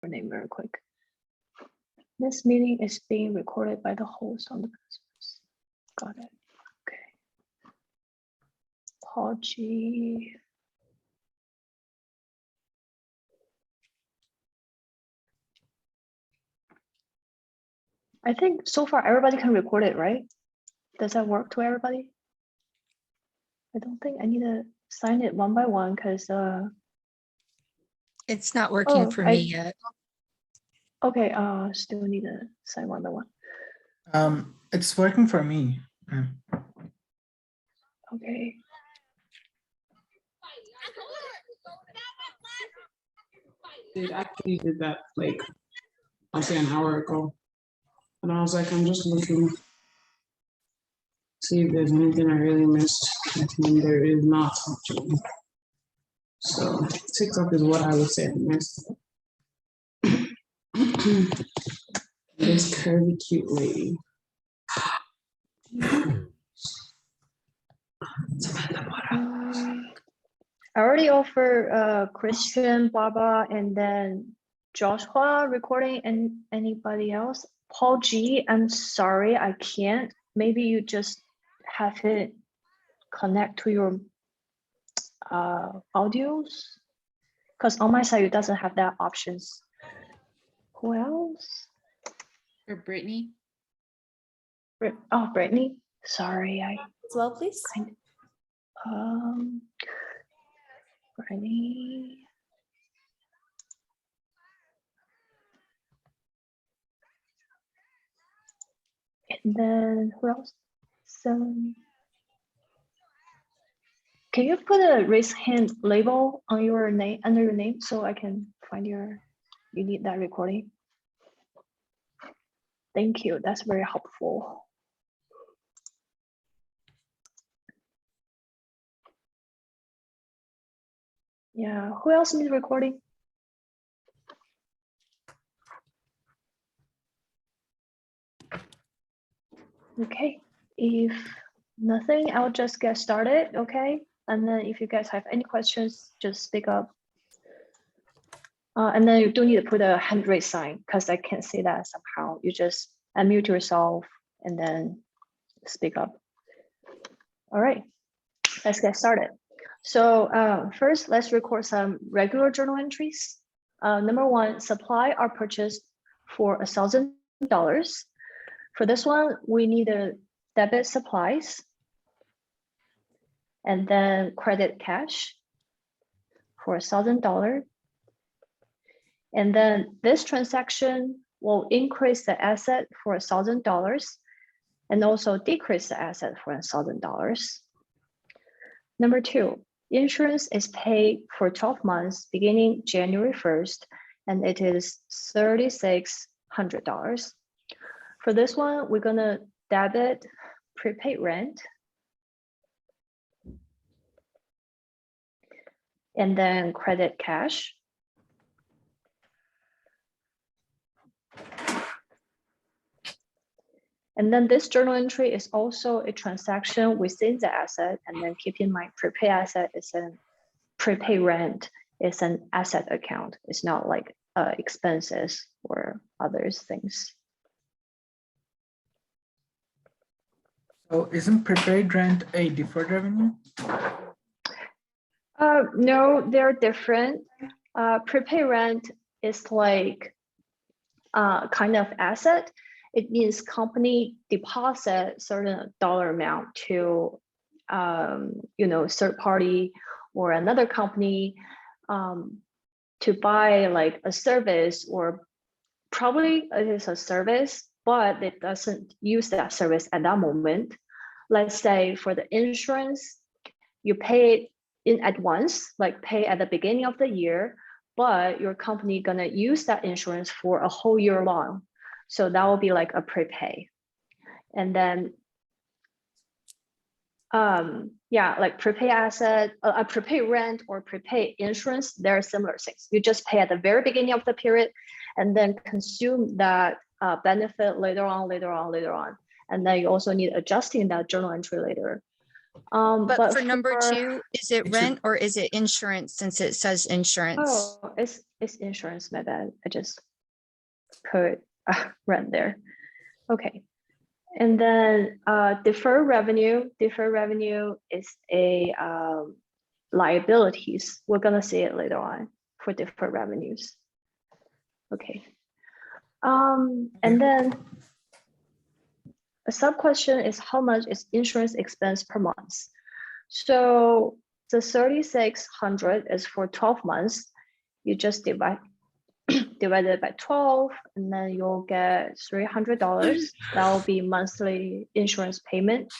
your name very quick. This meeting is being recorded by the host on the business. Got it. Okay. Paul G. I think so far everybody can record it, right? Does that work to everybody? I don't think I need to sign it one by one because It's not working for me yet. Okay, still need to sign one by one. It's working for me. Okay. It actually did that like I'll say an hour ago. And I was like, I'm just looking, see if there's anything I really missed. And there is not actually. So TikTok is what I would say I missed. This curvy cute lady. I already offered Christian, Baba, and then Joshua recording, and anybody else. Paul G, I'm sorry, I can't. Maybe you just have it connect to your audios, because on my side it doesn't have that options. Who else? Or Brittany. Oh, Brittany. Sorry, I as well, please. Brittany. And then who else? So can you put a raise hand label on your name under your name so I can find you need that recording? Thank you. That's very helpful. Yeah, who else needs recording? Okay, if nothing, I'll just get started, okay? And then if you guys have any questions, just speak up. And then you don't need to put a hand raise sign because I can't see that somehow. You just unmute yourself and then speak up. All right, let's get started. So first, let's record some regular journal entries. Number one, supply are purchased for $1,000. For this one, we need a debit supplies and then credit cash for $1,000. And then this transaction will increase the asset for $1,000 and also decrease the asset for $1,000. Number two, insurance is paid for 12 months beginning January 1st, and it is $3,600. For this one, we're gonna debit prepaid rent and then credit cash. And then this journal entry is also a transaction within the asset, and then keep in mind prepaid asset is a prepaid rent is an asset account. It's not like expenses or other things. So isn't prepaid rent a deferred revenue? No, they're different. Prepaid rent is like kind of asset. It means company deposit certain dollar amount to third party or another company to buy like a service, or probably it is a service, but it doesn't use that service at that moment. Let's say for the insurance, you pay it in at once, like pay at the beginning of the year, but your company gonna use that insurance for a whole year long. So that will be like a prepay. And then, like prepay asset, a prepay rent or prepay insurance, they're similar things. You just pay at the very beginning of the period and then consume that benefit later on. And then you also need adjusting that journal entry later. But for number for- 2, is it It should- rent or is it insurance since it says insurance? Oh, it's insurance, my bad. I just put rent there. Okay. And then deferred revenue is a liabilities. We're gonna see it later on for deferred revenues. Okay. And then a sub question is how much is insurance expense per month? So the 3,600 is for 12 months. You just divide it by 12, and then you'll get $300. That will be monthly insurance payment.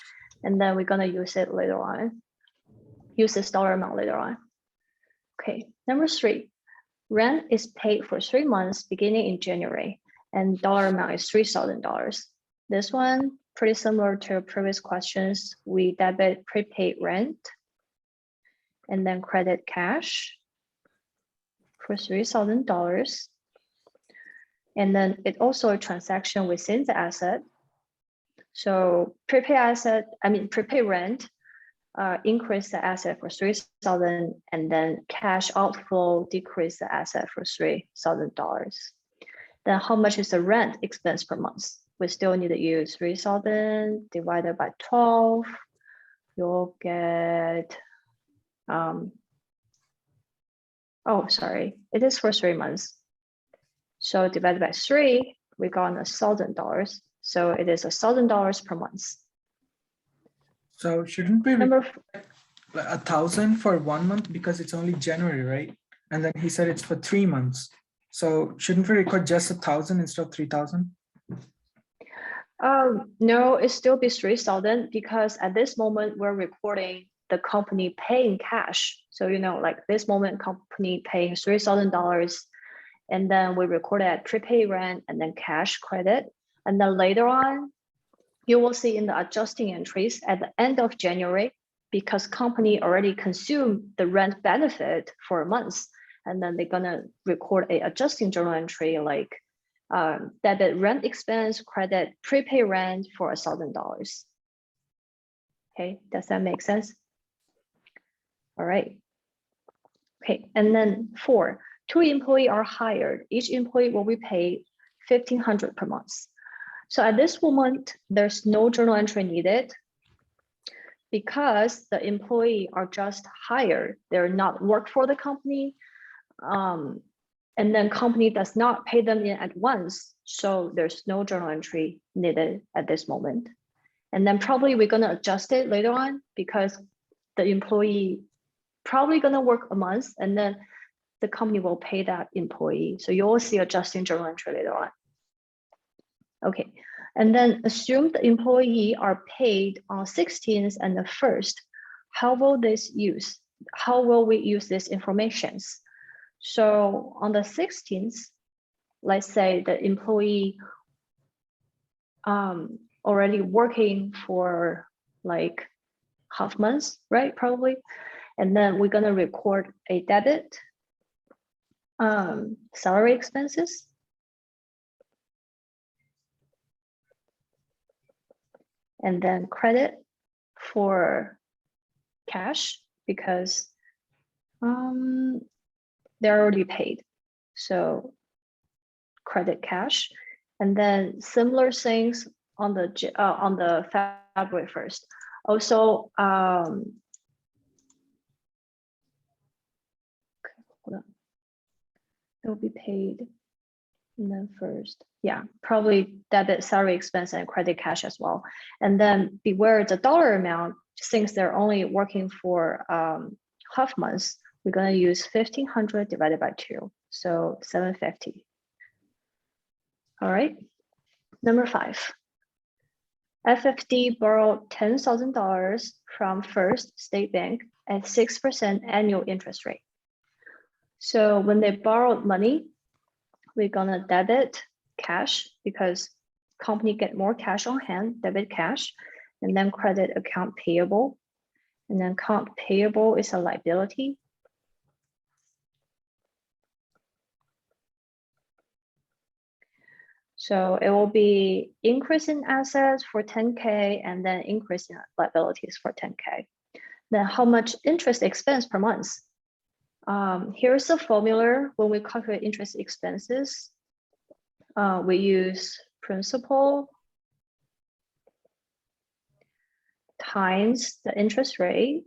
And then we're gonna use it later on. Use this dollar amount later on. Okay, number 3, rent is paid for 3 months beginning in January, and dollar amount is $3,000. This one, pretty similar to previous questions. We debit prepaid rent and then credit cash for $3,000. And then it also a transaction within the asset. So prepaid rent increase the asset for 3,000, and then cash outflow decrease the asset for $3,000. Then how much is the rent expense per month? We still need to use 3,000 divided by 12. You'll get, oh, sorry, it is for 3 months. So divided by 3, we got $1,000. So it is $1,000 per month. So shouldn't we Number 1,000 for 1 month because it's only January, right? And then he said it's for 3 months. So shouldn't we record just 1,000 instead of 3,000? no, it still be 3,000 because at this moment we're recording the company paying cash. So, like this moment company paying $3,000, and then we record it at prepaid rent and then cash credit. And then later on, you will see in the adjusting entries at the end of January, because company already consumed the rent benefit for a month, and then they're gonna record a adjusting journal entry like debit rent expense, credit prepaid rent for $1,000. Okay, does that make sense? All right. Okay, and then 4, 2 employees are hired. Each employee will be paid $1,500 per month. So at this moment, there's no journal entry needed because the employee are just hired. They're not work for the company. And then company does not pay them in at once. So there's no journal entry needed at this moment. And then probably we're gonna adjust it later on because the employee probably gonna work a month and then the company will pay that employee. So you'll see adjusting journal entry later on. Okay, and then assume the employee are paid on 16th and the 1st. How will we use this information? So on the 16th, let's say the employee already working for like half months, right? Probably. And then we're gonna record a debit salary expenses. And then credit for cash because they're already paid. So credit cash, and then similar things on the February 1st. Also, hold on. It will be paid and then first. Yeah, probably debit salary expense and credit cash as well. And then beware the dollar amount, since they're only working for half months, we're gonna use 1,500 divided by 2, so 750. All right, number 5. FFD borrowed $10,000 from First State Bank at 6% annual interest rate. So when they borrowed money, we're gonna debit cash because company get more cash on hand, debit cash, and then credit account payable. And then account payable is a liability. So it will be increase in assets for 10K and then increase in liabilities for 10K. Then how much interest expense per month? Here's the formula when we calculate interest expenses. We use principal times the interest rate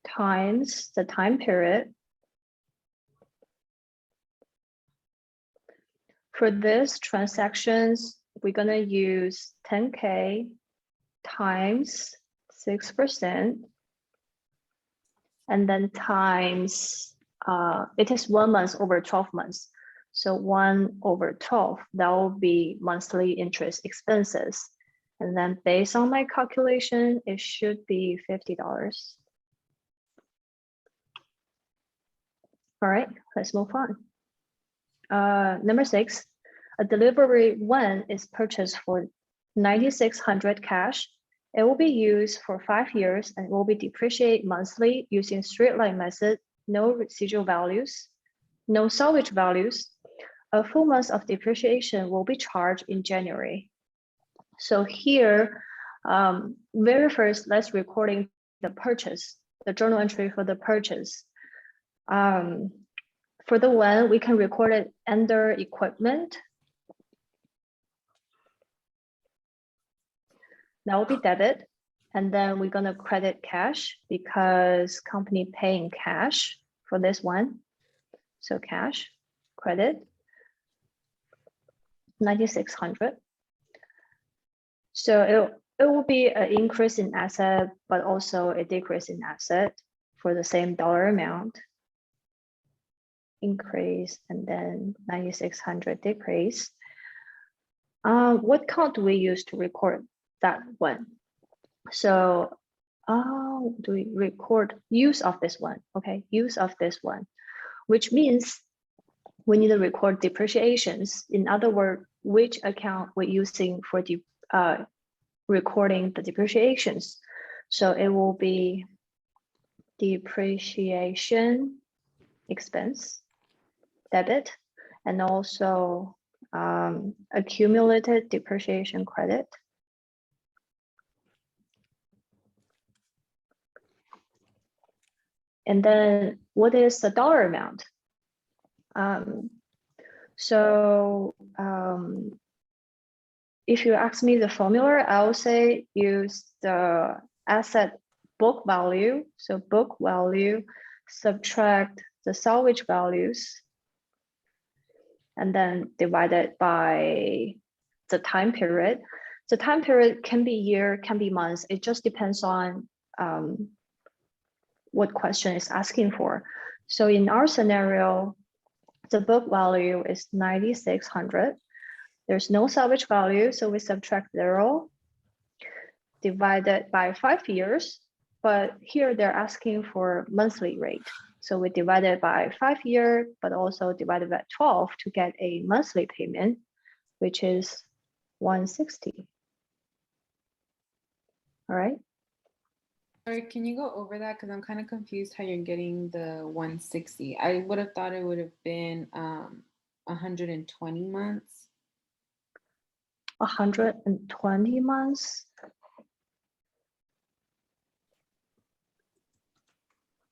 times the time period. For this transactions, we're gonna use 10K times 6%, and then times, it is 1 month over 12 months. So 1/12, that will be monthly interest expenses. And then based on my calculation, it should be $50. All right, let's move on. Number 6, a delivery when is purchased for 9,600 cash, it will be used for 5 years and will be depreciated monthly using straight line method, no residual values, no salvage values. A full month of depreciation will be charged in January. So here, very first, let's recording the purchase, the journal entry for the purchase. For the when, we can record it under equipment. That will be debit. And then we're gonna credit cash because company paying cash for this one. So cash, credit, 9,600. So it will be an increase in asset, but also a decrease in asset for the same dollar amount. Increase and then 9,600 decrease. What count do we use to record that one? So do we record use of this one? Okay, use of this one, which means we need to record depreciations. In other words, which account we're using for recording the depreciations. So it will be depreciation expense, debit, and also accumulated depreciation credit. And then what is the dollar amount? If you ask me the formula, I will say use the asset book value. So book value, subtract the salvage values, and then divide it by the time period. The time period can be year, can be months. It just depends on what question is asking for. So in our scenario, the book value is 9,600. There's no salvage value, so we subtract 0, divided by 5 years. But here they're asking for monthly rate. So we divide it by 5 years, but also divided by 12 to get a monthly payment, which is 160. All right. Sorry, can you go over that? Because I'm kind of confused how you're getting the 160. I would have thought it would have been 120 months. 120 months.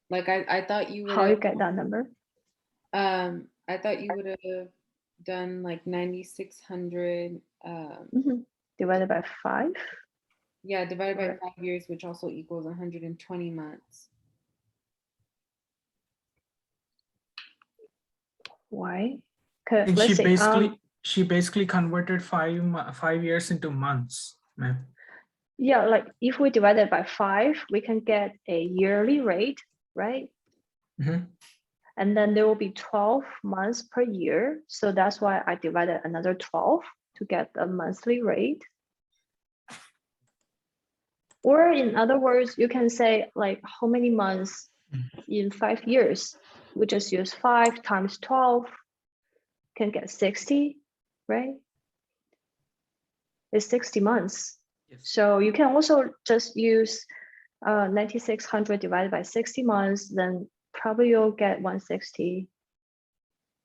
Like I thought you would. How you get that number? I thought you would have done like 9,600. Divided by 5. Yeah, divided by 5 years, which also equals 120 months. Why? And Let's see. She basically converted 5 years into months, ma'am. Yeah, like if we divide it by 5, we can get a yearly rate, right? Mm-hmm. And then there will be 12 months per year. So that's why I divided another 12 to get the monthly rate. Or in other words, you can say like how many months in 5 years? We just use 5 times 12, can get 60, right? It's 60 months. Yes. So you can also just use 9,600 divided by 60 months, then probably you'll get 160,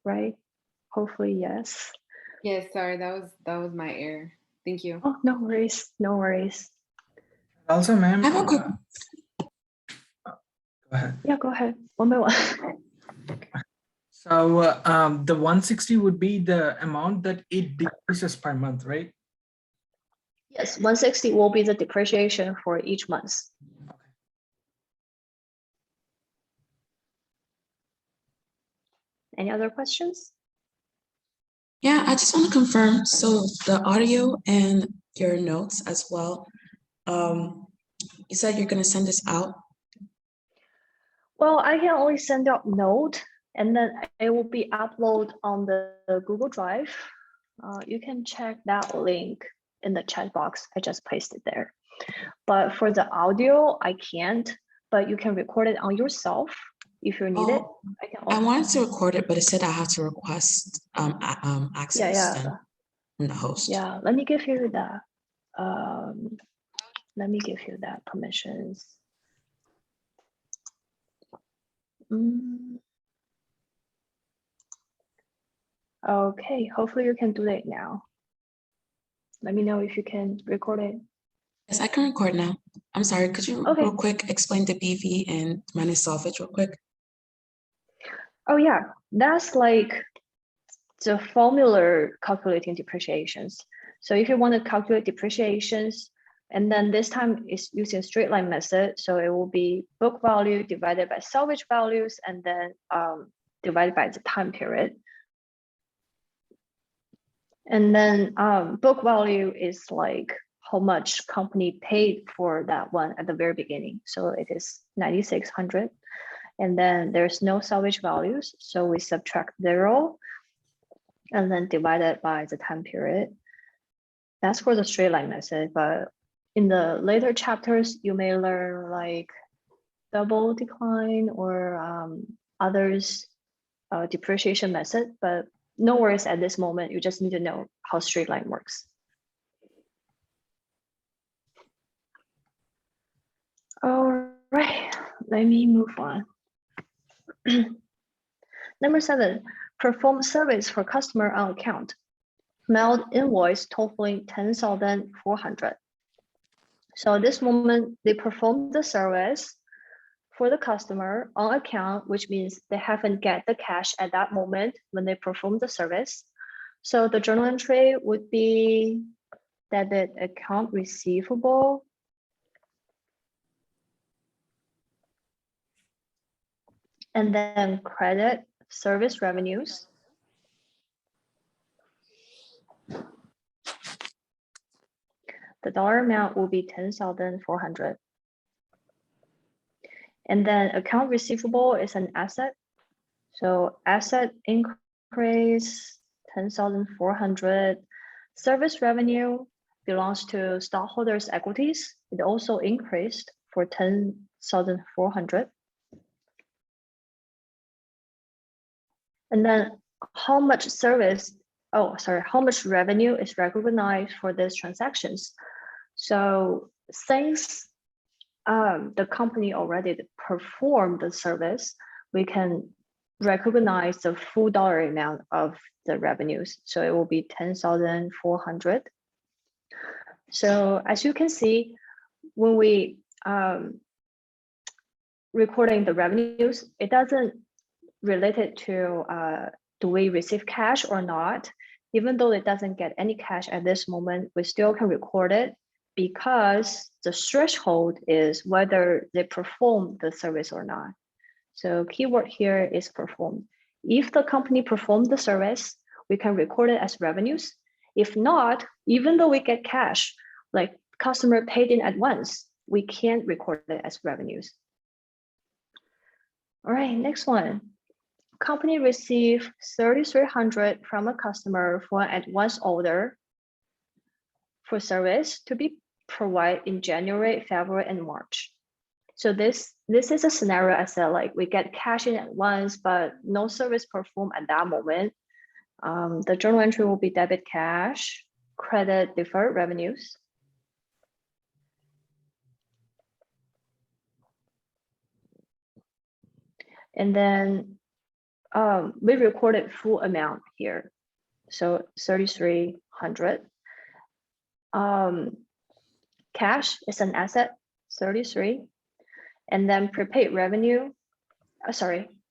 right? Hopefully, yes. Yes, sorry, that was my error. Thank you. Oh, no worries, no worries. Also, ma'am, I have a quick, go ahead. Yeah, go ahead, one by one. So the 160 would be the amount that it decreases per month, right? Yes, 160 will be the depreciation for each month. Any other questions? yeah, I just want to confirm. So the audio and your notes as well. You said you're going to send this out. Well, I can only send out note and then it will be uploaded on the Google Drive. You can check that link in the chat box. I just pasted there. But for the audio, I can't, but you can record it on yourself if you need it. Oh, I can I also, wanted to record it, but it said I have to request access yeah. then from the host. Yeah, let me give you that. Let me give you that permissions. Okay, hopefully you can do it now. Let me know if you can record it. Yes, I can record now. I'm sorry, could you Okay. real quick explain the BV and minus salvage real quick? Oh yeah, that's like the formula calculating depreciations. So if you want to calculate depreciations, and then this time is using straight line method, so it will be book value divided by salvage values and then divided by the time period. And then book value is like how much company paid for that one at the very beginning. So it is 9,600. And then there's no salvage values. So we subtract 0 and then divide it by the time period. That's for the straight line method. But in the later chapters, you may learn like double decline or others depreciation method, but no worries at this moment. You just need to know how straight line works. All right, let me move on. Number 7, perform service for customer on account. Mailed invoice totaling 10,400. So this moment they perform the service for the customer on account, which means they haven't get the cash at that moment when they perform the service. So the journal entry would be debit account receivable. And then credit service revenues. The dollar amount will be 10,400. And then account receivable is an asset. So asset increase 10,400. Service revenue belongs to stockholders' equities. It also increased for 10,400. And then how much how much revenue is recognized for these transactions? So since the company already performed the service, we can recognize the full dollar amount of the revenues. So it will be 10,400. So as you can see, when we recording the revenues, it doesn't relate it to do we receive cash or not. Even though it doesn't get any cash at this moment, we still can record it because the threshold is whether they perform the service or not. So keyword here is perform. If the company performed the service, we can record it as revenues. If not, even though we get cash, like customer paid in advance, we can't record it as revenues. All right, next one. Company received 3,300 from a customer for an advance order for service to be provided in January, February, and March. So this is a scenario I said, like we get cash in advance, but no service performed at that moment. The journal entry will be debit cash, credit deferred revenues. And then we recorded full amount here. So 3,300. Cash is an asset, 33. And then prepaid revenue,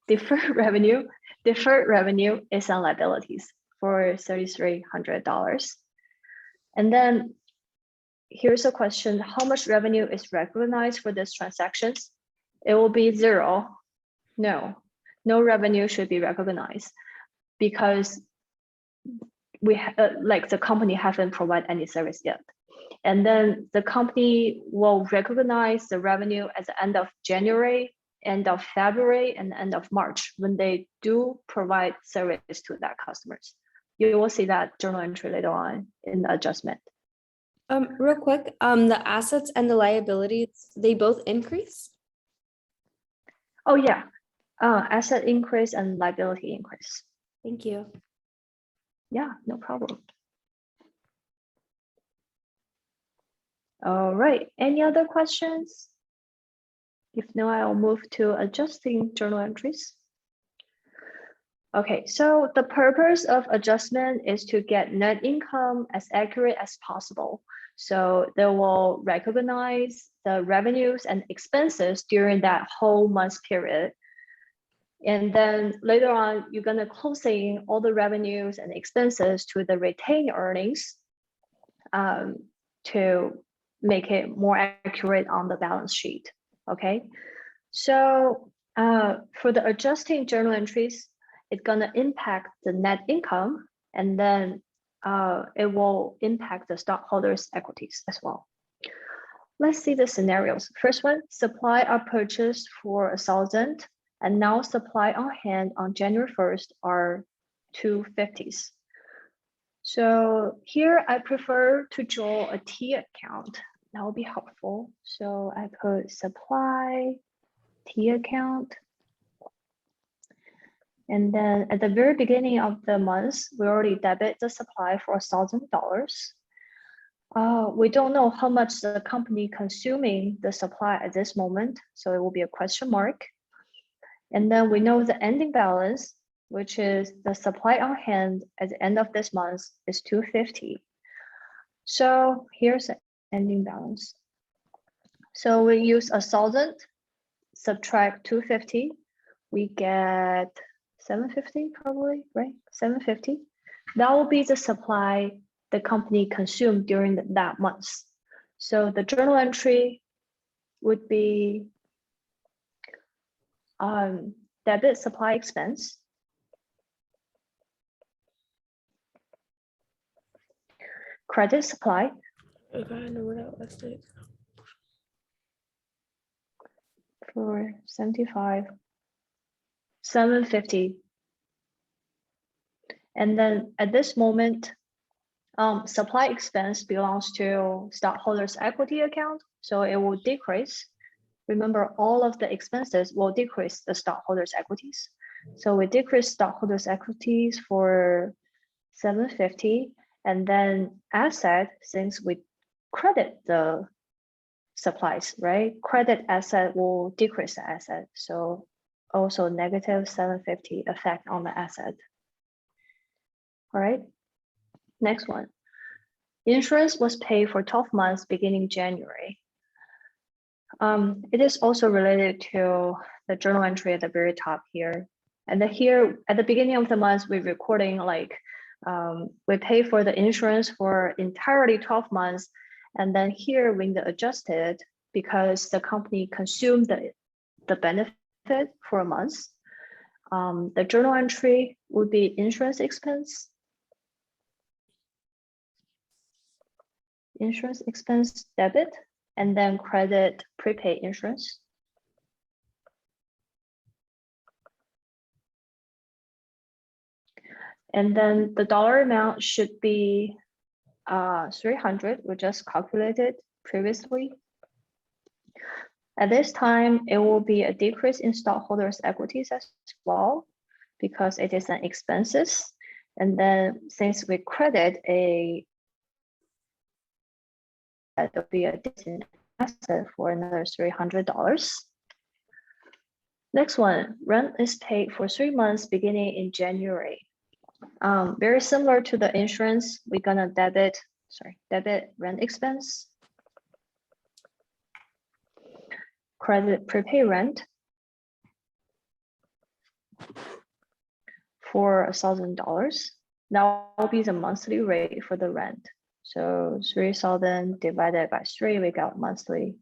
deferred revenue. Deferred revenue is on liabilities for $3,300. And then here's a question, how much revenue is recognized for these transactions? It will be 0. No revenue should be recognized because the company haven't provided any service yet. And then the company will recognize the revenue at the end of January, end of February, and end of March when they do provide service to that customers. You will see that journal entry later on in the adjustment. Real quick, the assets and the liabilities, they both increase? Oh yeah, asset increase and liability increase. Thank you. Yeah, no problem. All right, any other questions? If no, I'll move to adjusting journal entries. Okay, so the purpose of adjustment is to get net income as accurate as possible. So they will recognize the revenues and expenses during that whole month period. And then later on, you're gonna closing all the revenues and expenses to the retained earnings to make it more accurate on the balance sheet, okay? So for the adjusting journal entries, it's gonna impact the net income, and then it will impact the stockholders' equities as well. Let's see the scenarios. First one, supply are purchased for 1,000, and now supply on hand on January 1st are 250s. So here I prefer to draw a T account. That will be helpful. So I put supply, T account. And then at the very beginning of the month, we already debit the supply for $1,000. We don't know how much the company consuming the supply at this moment, so it will be a question mark. And then we know the ending balance, which is the supply on hand at the end of this month is 250. So here's the ending balance. So we use 1,000, subtract 250, we get 750 probably, right? 750. That will be the supply the company consumed during that month. So the journal entry would be debit supply expense, credit supply, Okay, I know what that was like. for 75, 750. And then at this moment, supply expense belongs to stockholders' equity account, so it will decrease. Remember, all of the expenses will decrease the stockholders' equities. So we decrease stockholders' equities for 750, and then asset, since we credit the supplies, right? Credit asset will decrease the asset. So also negative 750 effect on the asset. All right, next one. Insurance was paid for 12 months beginning January. It is also related to the journal entry at the very top here. And then here at the beginning of the month, we're recording like we pay for the insurance for entirely 12 months. And then here when the adjusted, because the company consumed the benefit for a month, the journal entry would be insurance expense. Insurance expense debit, and then credit prepaid insurance. And then the dollar amount should be 300, we just calculated previously. At this time, it will be a decrease in stockholders' equities as well, because it is an expenses. And then since we credit that will be a decent asset for another $300. Next one, rent is paid for 3 months beginning in January. Very similar to the insurance, we're gonna debit rent expense, credit prepay rent for $1,000. That will be the monthly rate for the rent. So 3,000 divided by 3, we got monthly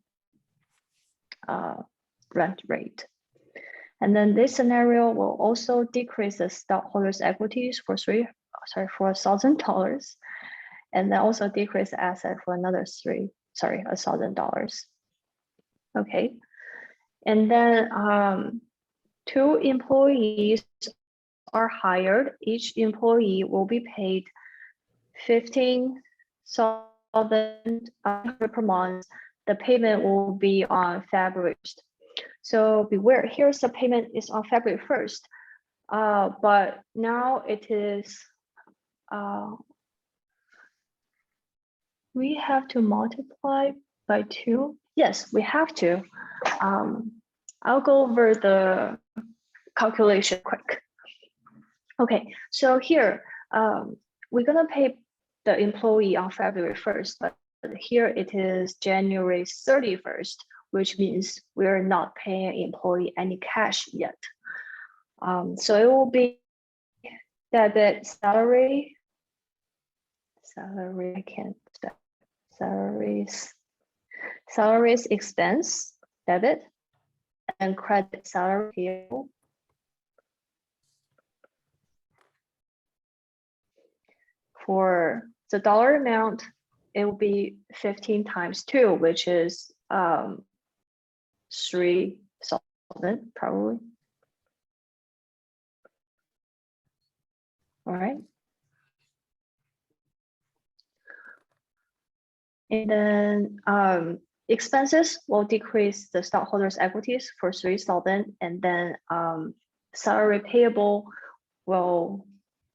rent rate. And then this scenario will also decrease the stockholders' equities for $1,000, and then also decrease the asset for another $1,000. Okay, and then 2 employees are hired. Each employee will be paid $15,000 per month. The payment will be on February 1st. So beware, here's the payment is on February 1st, but now it is, we have to multiply by 2. Yes, we have to. I'll go over the calculation quick. Okay, so here, we're gonna pay the employee on February 1st, but here it is January 31st, which means we're not paying employee any cash yet. So it will be debit salary, I can't spell, salaries expense, debit, and credit salary payable. For the dollar amount, it will be 15 times 2, which is 3,000 probably. All right. And then expenses will decrease the stockholders' equities for 3,000, and then salary payable will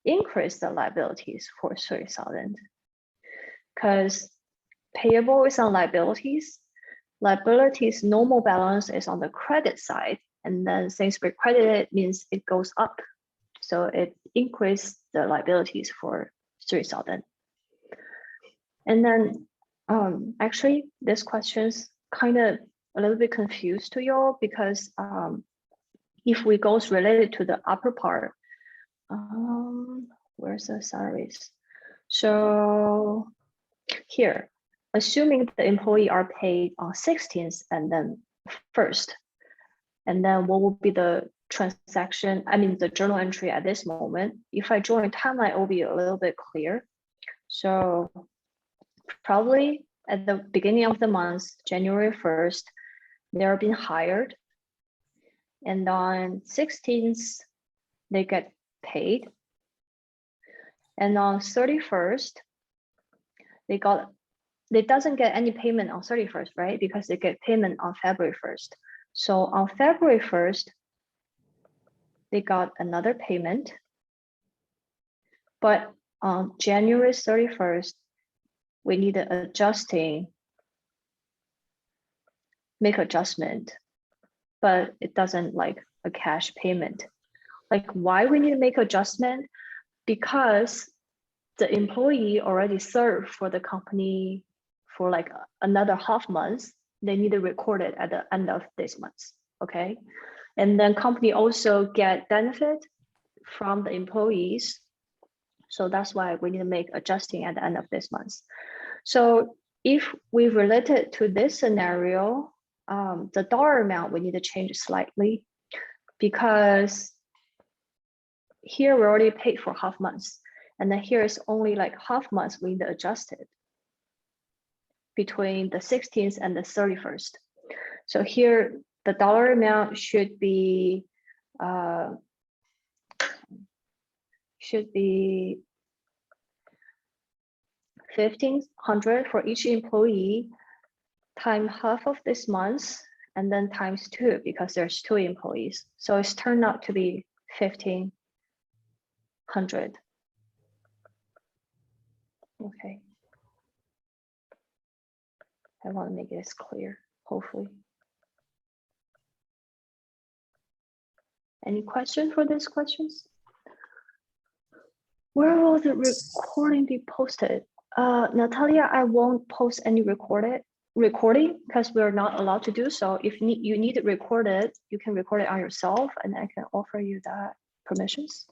increase the liabilities for 3,000. Because payable is on liabilities. Liabilities normal balance is on the credit side, and then since we credit it means it goes up. So it increased the liabilities for 3,000. And then actually this question's kind of a little bit confused to y'all, because if we go related to the upper part, where's the salaries? So here, assuming the employee are paid on 16th and then 1st, and then what will be the transaction, the journal entry at this moment? If I join timeline, it will be a little bit clear. So probably at the beginning of the month, January 1st, they're being hired. And on 16th, they get paid. And on 31st, they doesn't get any payment on 31st, right? Because they get payment on February 1st. So on February 1st, they got another payment. But on January 31st, we need to make adjustment, but it doesn't like a cash payment. Like why we need to make adjustment? Because the employee already served for the company for like another half month. They need to record it at the end of this month, okay? And then company also get benefit from the employees. So that's why we need to make adjusting at the end of this month. So if we relate it to this scenario, the dollar amount we need to change slightly, because here we already paid for half months, and then here is only like half months we need to adjust it between the 16th and the 31st. So here the dollar amount should be $1,500 for each employee, times half of this month, and then times 2 because there's 2 employees. So it's turned out to be 1,500. Okay. I want to make this clear, hopefully. Any question for these questions? Where will the recording be posted? Natalia, I won't post any recording because we're not allowed to do so. If you need it recorded, you can record it on yourself and I can offer you that permissions.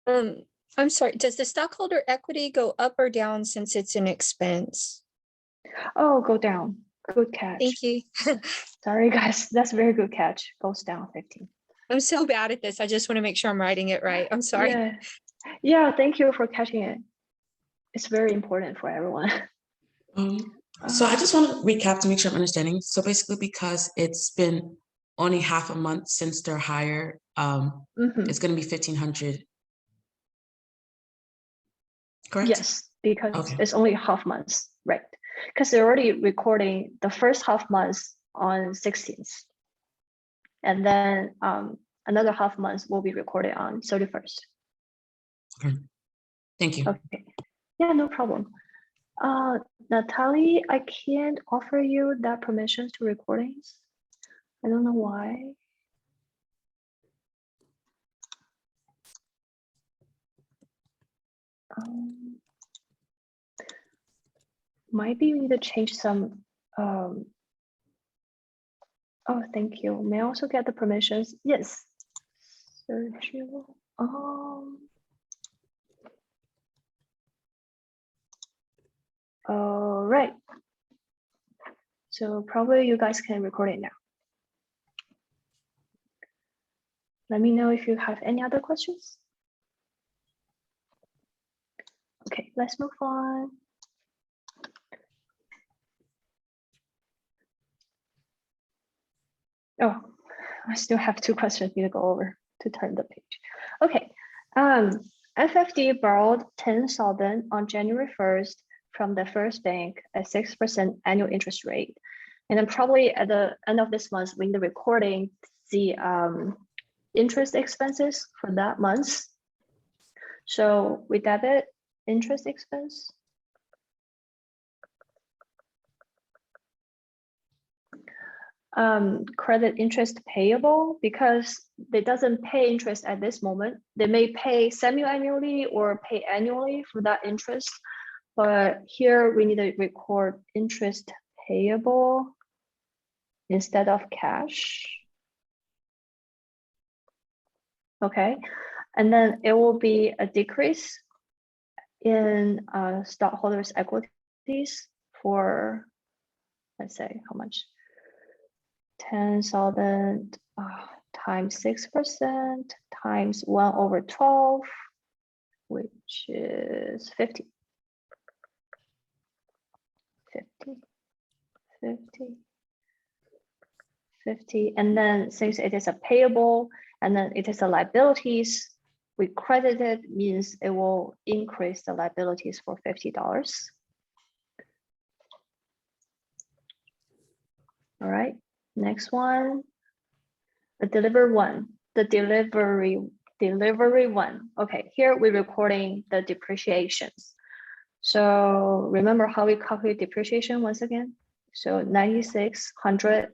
I'm sorry, does the stockholder equity go up or down since it's an expense? Oh, go down. Good catch. Thank you. Sorry, guys. That's a very good catch. Goes down 15. I'm so bad at this. I just want to make sure I'm writing it right. I'm sorry. Yeah. Yeah, thank you for catching it. It's very important for everyone. So I just want to recap to make sure I'm understanding. So basically, because it's been only half a month since their hire, Mhm. it's going to be 1,500. Correct? Yes, because Okay. it's only half months, right? Because they're already recording the first half months on 16th. And then another half month will be recorded on 31st. Okay. Thank you. Okay. Yeah, no problem. Natalie, I can't offer you that permissions to recordings. I don't know why. Maybe you need to change some. Oh, thank you. May I also get the permissions? Yes. Sergio. All right. So probably you guys can record it now. Let me know if you have any other questions. Okay, let's move on. Oh, I still have 2 questions need to go over to turn the page. Okay, FFD borrowed 10,000 on January 1st from the First Bank at 6% annual interest rate. And then probably at the end of this month, when the recording, the interest expenses for that month. So we debit interest expense. Credit interest payable because they doesn't pay interest at this moment. They may pay semi-annually or pay annually for that interest. But here we need to record interest payable instead of cash. Okay, and then it will be a decrease in stockholders' equities for, let's say, how much? 10,000 times 6% times 1/12, which is 50. 50. And then since it is a payable and then it is a liabilities, we credit it means it will increase the liabilities for $50. All right, next one, the delivery one. Okay, here we're recording the depreciations. So remember how we calculate depreciation once again? So 9,600,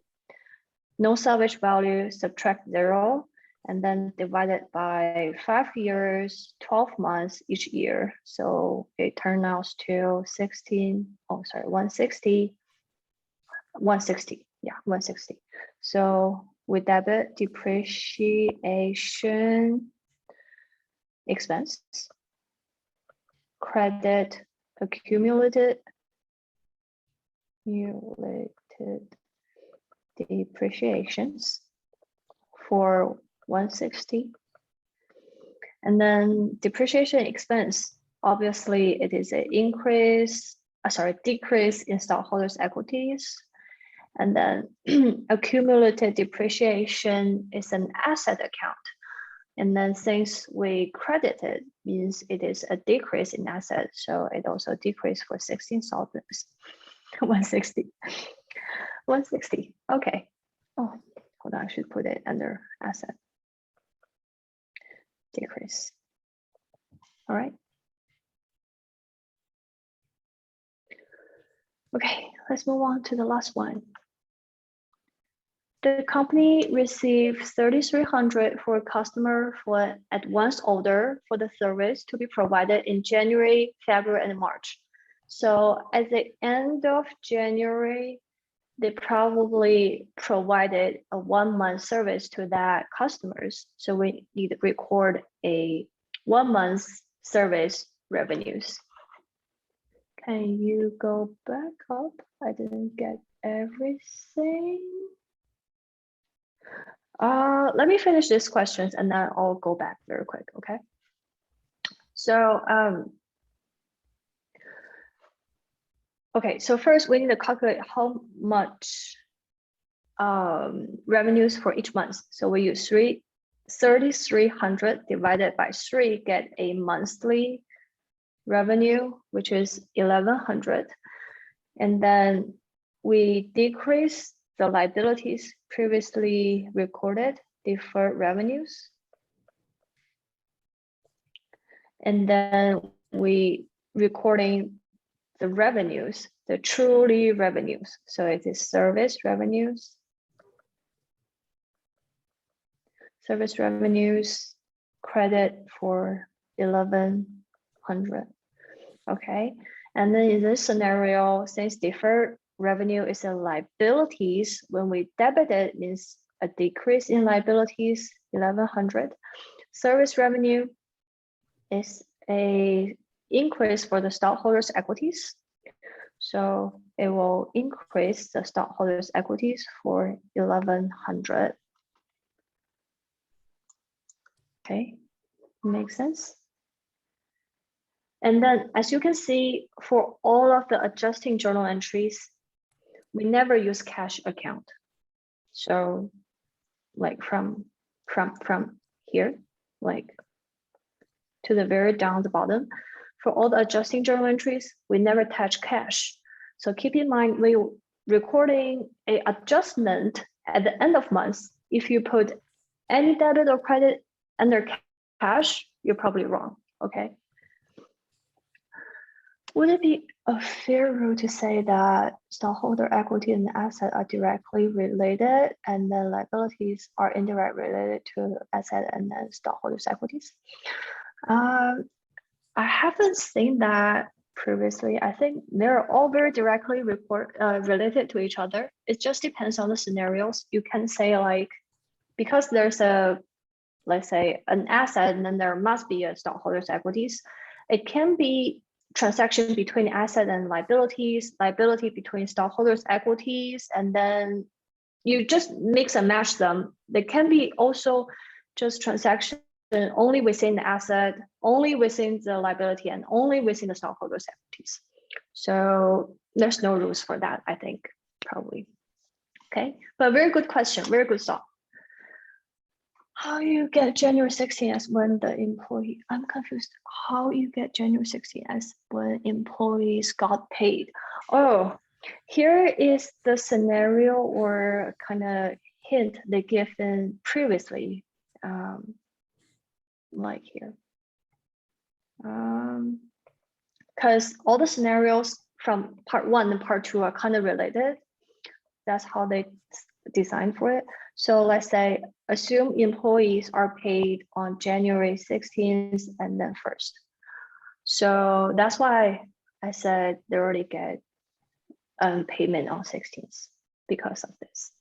no salvage value, subtract 0, and then divide it by 5 years, 12 months each year. So it turns out to 160. Yeah, 160. So we debit depreciation expense, credit accumulated depreciations for 160. And then depreciation expense, obviously it is an decrease in stockholders' equities. And then accumulated depreciation is an asset account. And then since we credit it means it is a decrease in assets. So it also decreased for 16,000, 160. 160. Okay. Oh, hold on. I should put it under asset. Decrease. All right. Okay, let's move on to the last one. The company received 3,300 for customer for advance order for the service to be provided in January, February, and March. So at the end of January, they probably provided a 1 month service to that customers. So we need to record a 1 month service revenues. Can you go back up? I didn't get everything. Let me finish these questions and then I'll go back very quick, okay? So, okay, so first we need to calculate how much revenues for each month. So we use 3,300 divided by 3, get a monthly revenue, which is 1,100. And then we decrease the liabilities previously recorded, deferred revenues. And then we recording the revenues, the truly revenues. So it is service revenues. Service revenues credit for 1,100. Okay. And then in this scenario, since deferred revenue is a liabilities, when we debit it means a decrease in liabilities, 1,100. Service revenue is a increase for the stockholders' equities. So it will increase the stockholders' equities for 1,100. Okay, makes sense. And then as you can see, for all of the adjusting journal entries, we never use cash account. So like from here, like to the very down the bottom, for all the adjusting journal entries, we never touch cash. So keep in mind, when you're recording a adjustment at the end of month, if you put any debit or credit under cash, you're probably wrong, okay? Would it be a fair rule to say that stockholder equity and asset are directly related and then liabilities are indirectly related to asset and then stockholders' equities? I haven't seen that previously. I think they're all very directly related to each other. It just depends on the scenarios. You can say like, because there's a, let's say an asset and then there must be a stockholders' equities. It can be transaction between asset and liabilities, liability between stockholders' equities, and then you just mix and match them. They can be also just transaction only within the asset, only within the liability, and only within the stockholders' equities. So there's no rules for that, I think, probably. Okay, but very good question, very good thought. How you get January 16 as when the employee, I'm confused. How you get January 16 as when employees got paid? Oh, here is the scenario or kind of hint they given previously, like here. Because all the scenarios from part 1 and part 2 are kind of related. That's how they designed for it. So let's say, assume employees are paid on January 16th and then 1st. So that's why I said they already get payment on 16th because of this.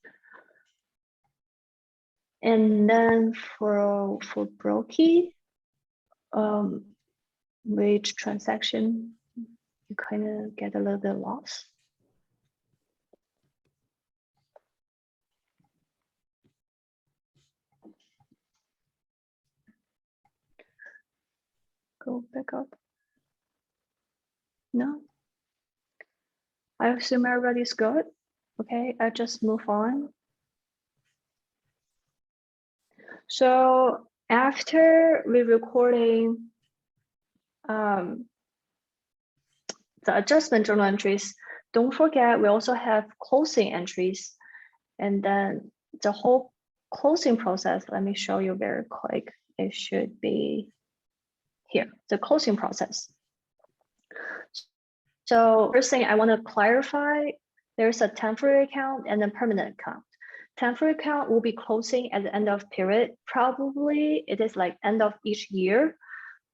And then for Brokey, which transaction, you kind of get a little bit lost. Go back up. No. I assume everybody's good. Okay, I just move on. So after re-recording the adjustment journal entries, don't forget we also have closing entries, and then the whole closing process. Let me show you very quick. It should be here, the closing process. So first thing I want to clarify, there's a temporary account and a permanent account. temporary account will be closing at the end of period. Probably it is like end of each year,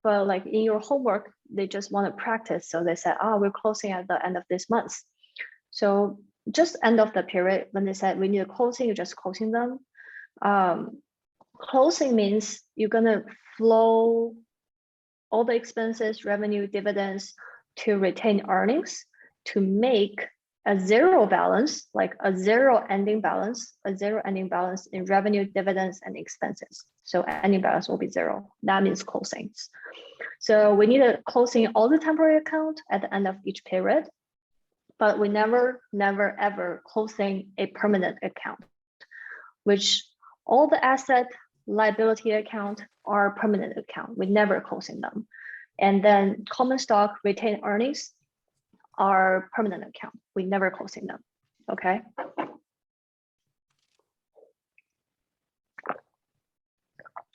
but like in your homework, they just want to practice. So they said, oh, we're closing at the end of this month. So just end of the period, when they said we need a closing, you're just closing them. Closing means you're gonna flow all the expenses, revenue, dividends to retain earnings to make a zero balance, like a zero ending balance in revenue, dividends, and expenses. So ending balance will be zero. That means closings. So we need a closing all the temporary account at the end of each period, but we never, ever closing a permanent account, which all the asset liability account are permanent account. We never closing them. And then common stock retained earnings are permanent account. We never closing them, okay?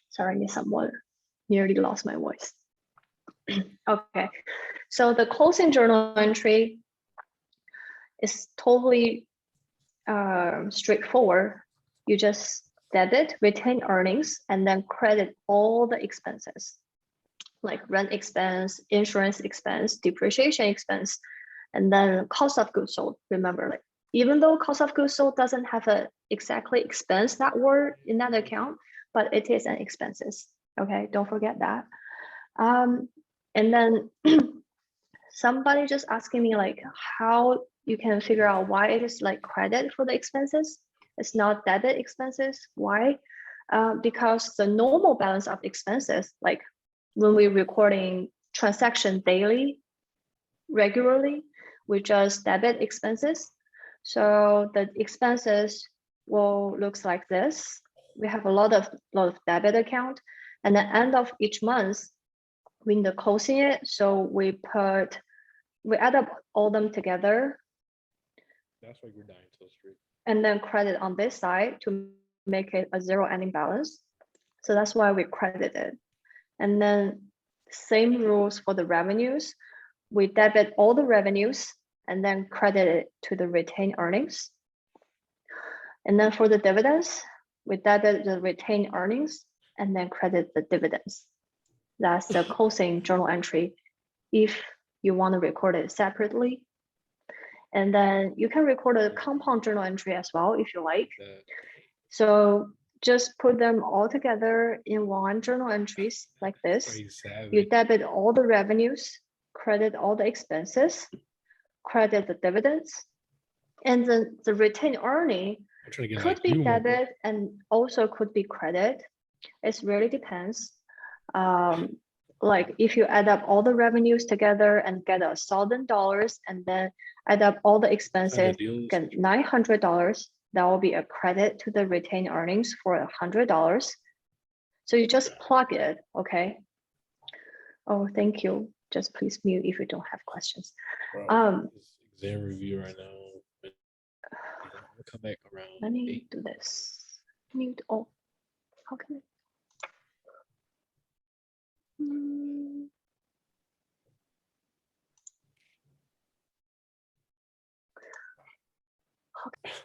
Sorry, I need some water. Nearly lost my voice. Okay, so the closing journal entry is totally straightforward. You just debit retained earnings and then credit all the expenses like rent expense, insurance expense, depreciation expense, and then cost of goods sold. Remember, like even though cost of goods sold doesn't have a exactly expense that word in that account, but it is an expenses. Okay, don't forget that. And then somebody just asking me like how you can figure out why it is like credit for the expenses. It's not debit expenses. Why? Because the normal balance of expenses, like when we're recording transaction daily, regularly, we just debit expenses. So the expenses will looks like this. We have a lot of debit account, and the end of each month, we need to closing it. So we add up all them together. That's why we're dying till street. And then credit on this side to make it a zero ending balance. So that's why we credit it. And then same rules for the revenues. We debit all the revenues and then credit it to the retained earnings. And then for the dividends, we debit the retained earnings and then credit the dividends. That's the closing journal entry if you want to record it separately. And then you can record a compound journal entry as well if you like. So just put them all together in one journal entries like this. You debit all the revenues, credit all the expenses, credit the dividends, and then the retained earning could be debit and also could be credit. It really depends. Like if you add up all the revenues together and get $1,000 and then add up all the expenses, get $900, that will be a credit to the retained earnings for $100. So you just plug it, okay? Oh, thank you. Just please mute if you don't have questions. Exam review right now. We'll come back around. Let me do this. Mute all. How can I? Okay.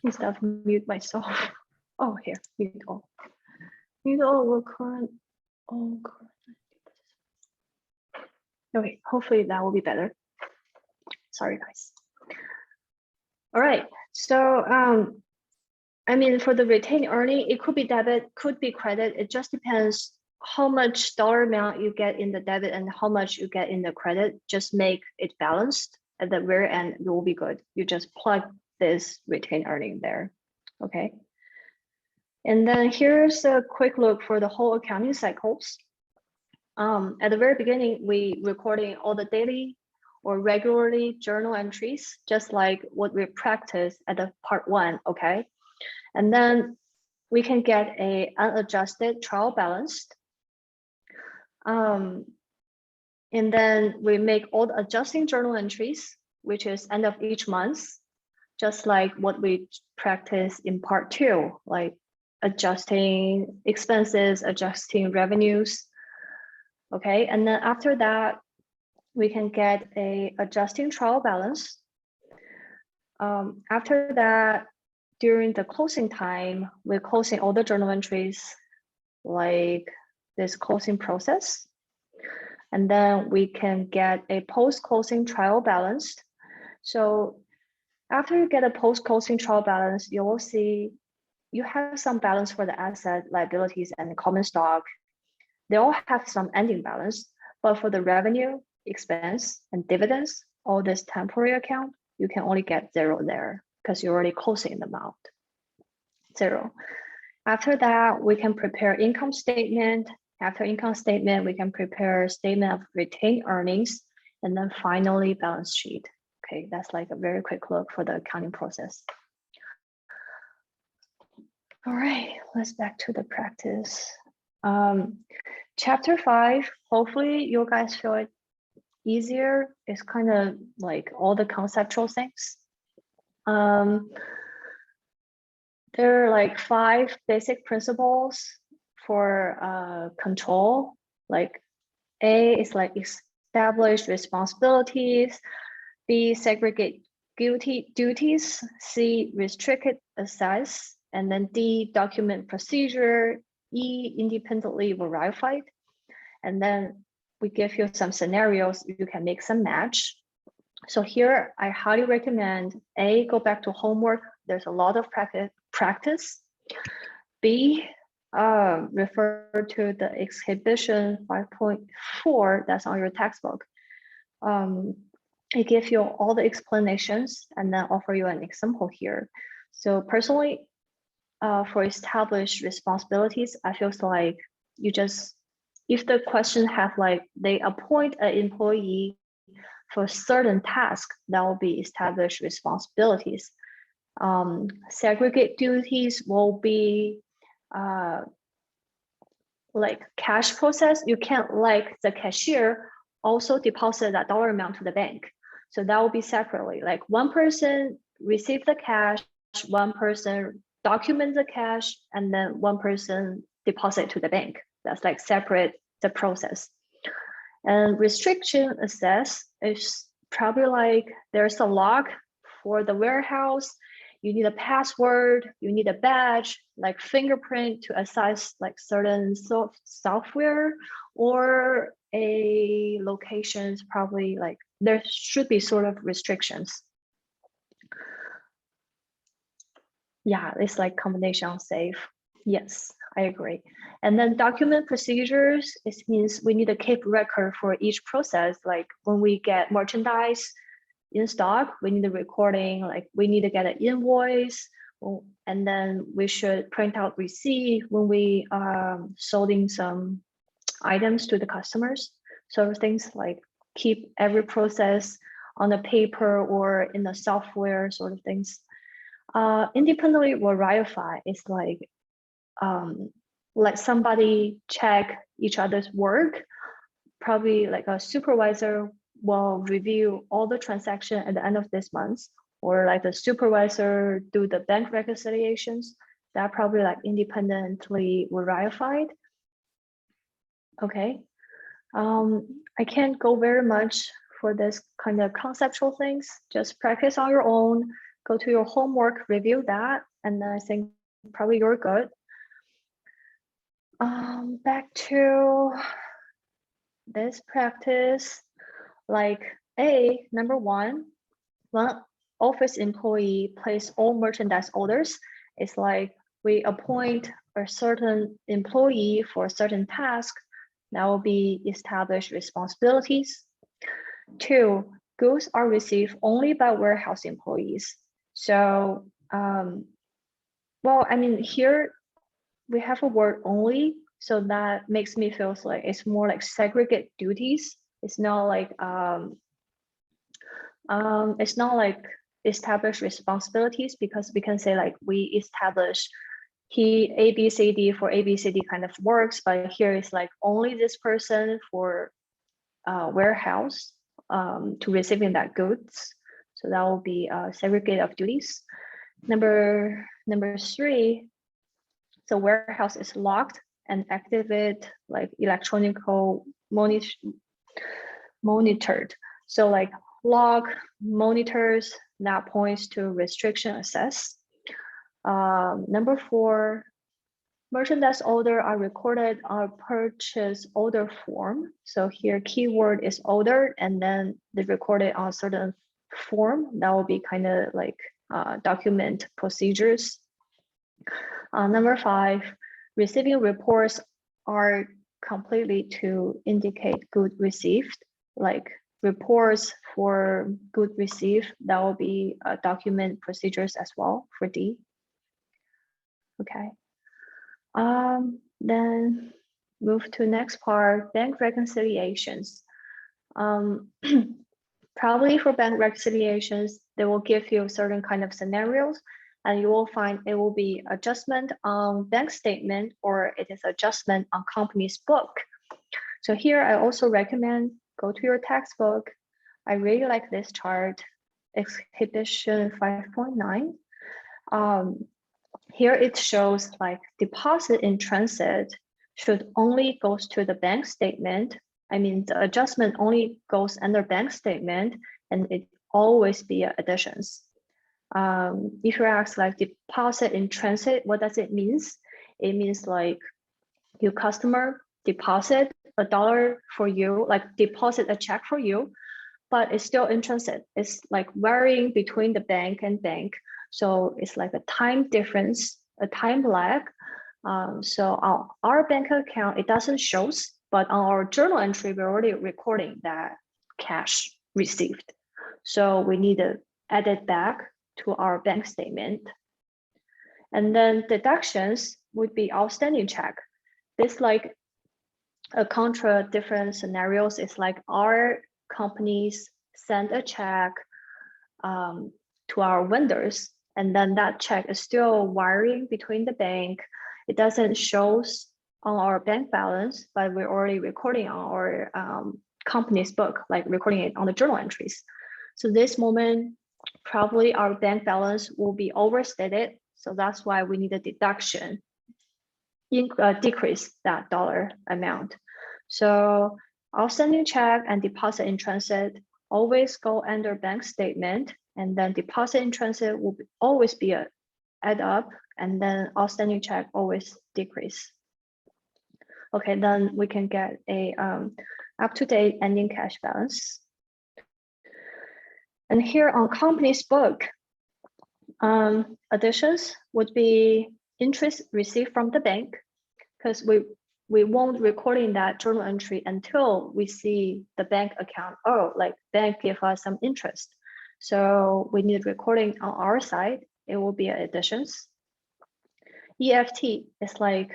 Instead of mute myself. Oh, here, mute all. Mute all will current. Oh, current. Okay, hopefully that will be better. Sorry, guys. All right, so I mean, for the retained earning, it could be debit, could be credit. It just depends how much dollar amount you get in the debit and how much you get in the credit. Just make it balanced at the very end, it will be good. You just plug this retained earning there, okay? And then here's a quick look for the whole accounting cycles. At the very beginning, we recording all the daily or regularly journal entries, just like what we practiced at the part 1, okay? And then we can get a unadjusted trial balance. And then we make all the adjusting journal entries, which is end of each month, just like what we practice in part 2, like adjusting expenses, adjusting revenues. Okay, and then after that, we can get a adjusting trial balance. After that, during the closing time, we're closing all the journal entries like this closing process. And then we can get a post-closing trial balance. So after you get a post-closing trial balance, you will see you have some balance for the asset, liabilities, and the common stock. They all have some ending balance, but for the revenue, expense, and dividends, all this temporary account, you can only get 0 there because you're already closing them out. 0. After that, we can prepare income statement. After income statement, we can prepare statement of retained earnings, and then finally balance sheet. Okay, that's like a very quick look for the accounting process. All right, let's back to the practice. Chapter 5, hopefully you guys feel it easier. It's kind of like all the conceptual things. There are like 5 basic principles for control. Like A is like establish responsibilities, B segregate duties, C restricted assets, and then D document procedure, E independently verified. And then we give you some scenarios, you can make some match. So here I highly recommend A, go back to homework. There's a lot of practice. B, refer to the exhibition 5.4 that's on your textbook. It gives you all the explanations and then offer you an example here. So personally, for established responsibilities, I feel like you just, if the question have like, they appoint an employee for certain tasks, that will be established responsibilities. Segregate duties will be like cash process. You can't like the cashier also deposit that dollar amount to the bank. So that will be separately, like one person receive the cash, one person document the cash, and then one person deposit to the bank. That's like separate the process. And restriction access is probably like there's a lock for the warehouse. You need a password, you need a badge, like fingerprint to access like certain software, or a locations, probably like there should be sort of restrictions. Yeah, it's like combination safe. Yes, I agree. And then document procedures, it means we need to keep record for each process. Like when we get merchandise in stock, we need a recording, like we need to get an invoice, and then we should print out receipt when we solding some items to the customers. So things like keep every process on the paper or in the software sort of things. Independently verify is like let somebody check each other's work. Probably like a supervisor will review all the transaction at the end of this month, or like the supervisor do the bank reconciliations. That probably like independently verified. Okay, I can't go very much for this kind of conceptual things. Just practice on your own, go to your homework, review that, and then I think probably you're good. Back to this practice, like number one office employee place all merchandise orders. It's like we appoint a certain employee for a certain task. That will be established responsibilities. 2, goods are received only by warehouse employees. So, well, I mean, here we have a word only, so that makes me feel like it's more like segregate duties. It's not like established responsibilities, because we can say like we establish A, B, C, D for A, B, C, D kind of works, but here is like only this person for warehouse to receiving that goods. So that will be segregate of duties. Number 3, the warehouse is locked and activate like electronic monitored. So like lock monitors, that points to restriction access. Number 4, merchandise order are recorded on purchase order form. So here keyword is order, and then they recorded on certain form. That will be kind of like document procedures. Number 5, receiving reports are completely to indicate good received, like reports for good received, that will be document procedures as well for D. Okay. Then move to next part, bank reconciliations. Probably for bank reconciliations, they will give you certain kind of scenarios, and you will find it will be adjustment on bank statement or it is adjustment on company's book. So here I also recommend go to your textbook. I really like this chart, exhibition 5.9. Here it shows like deposit in transit should only goes to the bank statement. I mean, the adjustment only goes under bank statement, and it always be additions. If you ask like deposit in transit, what does it mean? It means like your customer deposit $1 for you, like deposit a check for you, but it's still in transit. It's like varying between the bank and bank. So it's like a time difference, a time lag. So on our bank account, it doesn't show, but on our journal entry, we're already recording that cash received. So we need to add it back to our bank statement. And then deductions would be outstanding check. This like a contra different scenarios. It's like our companies send a check to our vendors, and then that check is still wiring between the bank. It doesn't show on our bank balance, but we're already recording on our company's book, like recording it on the journal entries. So this moment, probably our bank balance will be overstated. So that's why we need a deduction, decrease that dollar amount. So outstanding check and deposit in transit always go under bank statement, and then deposit in transit will always be a add up, and then outstanding check always decrease. Okay, then we can get a up-to-date ending cash balance. And here on company's book, additions would be interest received from the bank, because we won't recording that journal entry until we see the bank account. Oh, like bank give us some interest. So we need recording on our side. It will be additions. EFT is like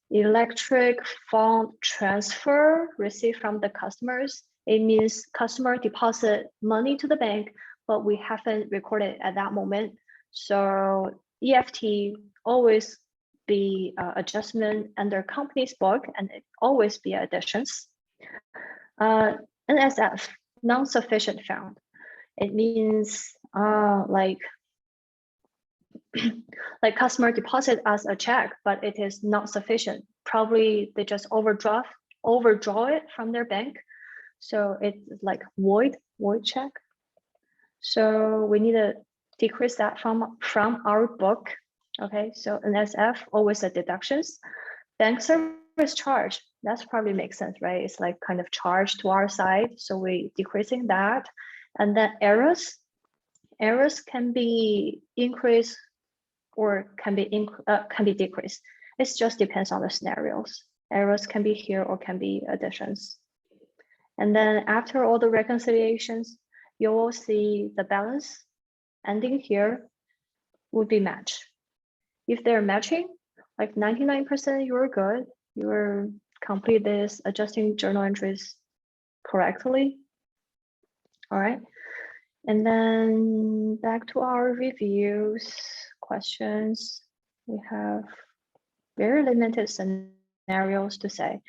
electric fund transfer received from the customers. It means customer deposit money to the bank, but we haven't recorded at that moment. So EFT always be adjustment under company's book, and it always be additions. NSF, non-sufficient fund. It means like customer deposit us a check, but it is not sufficient. Probably they just overdraw it from their bank. So it's like void check. So we need to decrease that from our book. Okay, so NSF always a deductions. Bank service charge, that's probably makes sense, right? It's like kind of charge to our side. So we decreasing that. And then errors can be increased or can be decreased. It just depends on the scenarios. Errors can be here or can be additions. And then after all the reconciliations, you will see the balance ending here would be match. If they're matching, like 99%, you're good. You're complete this adjusting journal entries correctly. All right. And then back to our reviews, questions. We have very limited scenarios to say.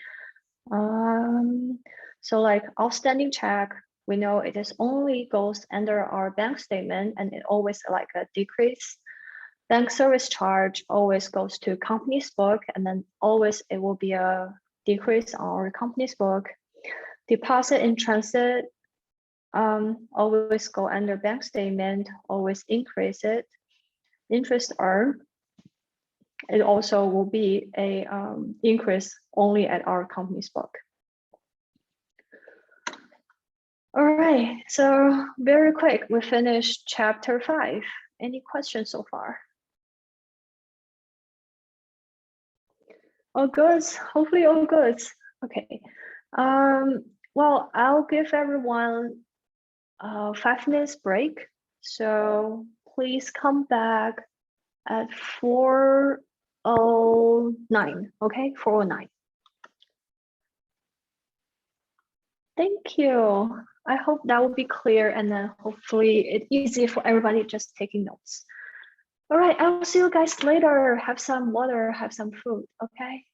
So like outstanding check, we know it is only goes under our bank statement, and it always like a decrease. Bank service charge always goes to company's book, and then always it will be a decrease on our company's book. Deposit in transit always go under bank statement, always increase it. interest earned, it also will be a increase only at our company's book. All right, so very quick, we finished chapter 5. Any questions so far? All good, hopefully all good. Okay, well, I'll give everyone a 5 minutes break. So please come back at 4:09, okay, 4:09. Thank you. I hope that will be clear, and then hopefully it's easy for everybody just taking notes. All right, I'll see you guys later. Have some water, have some food, okay?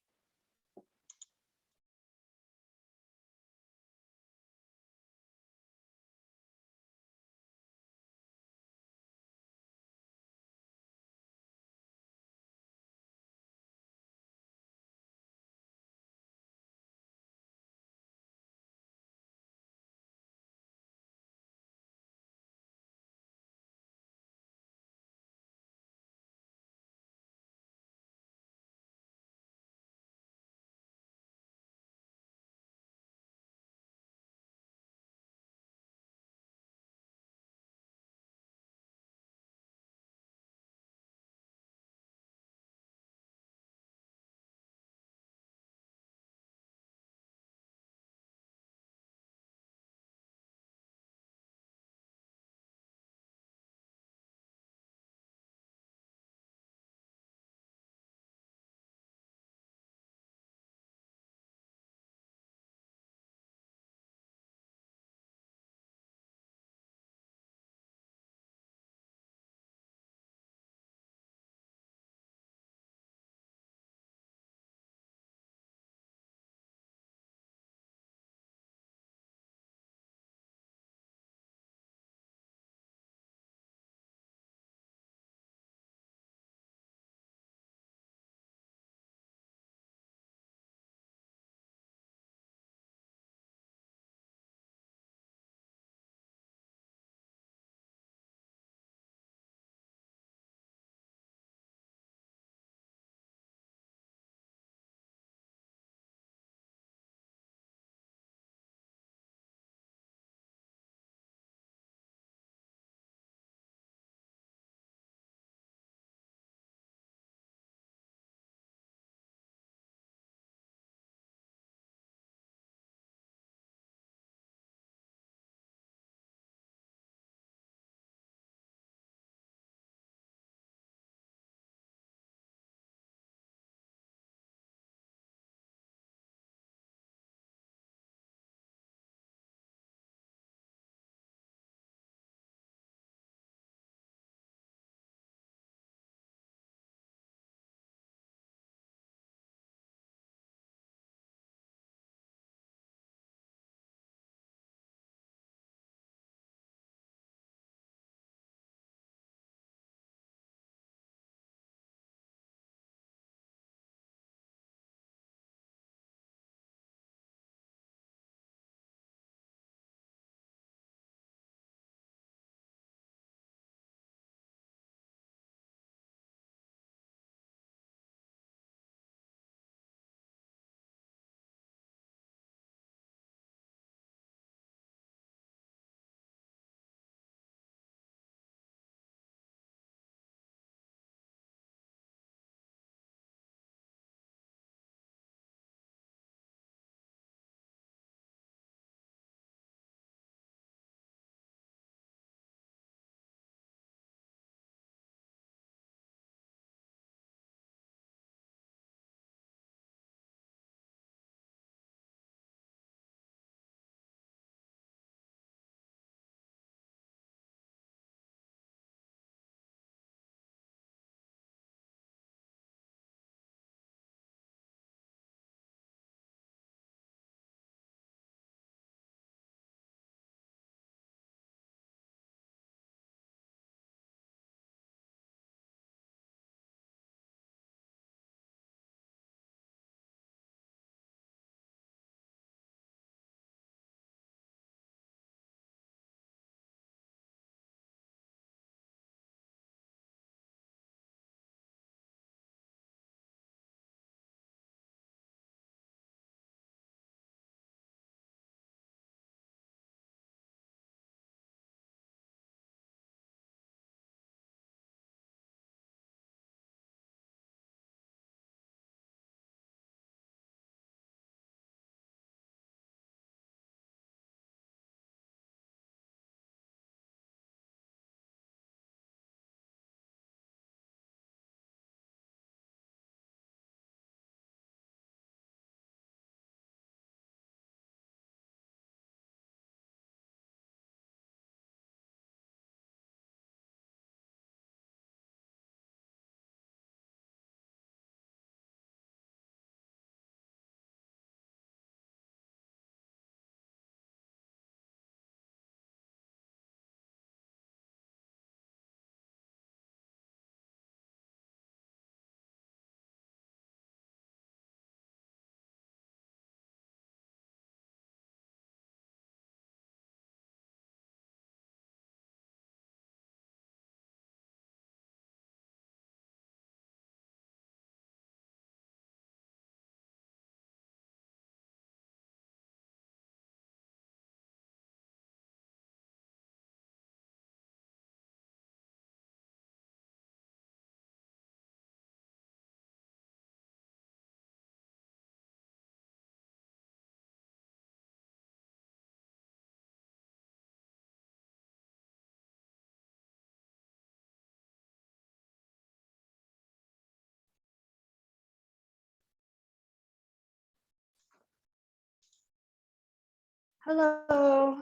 Hello,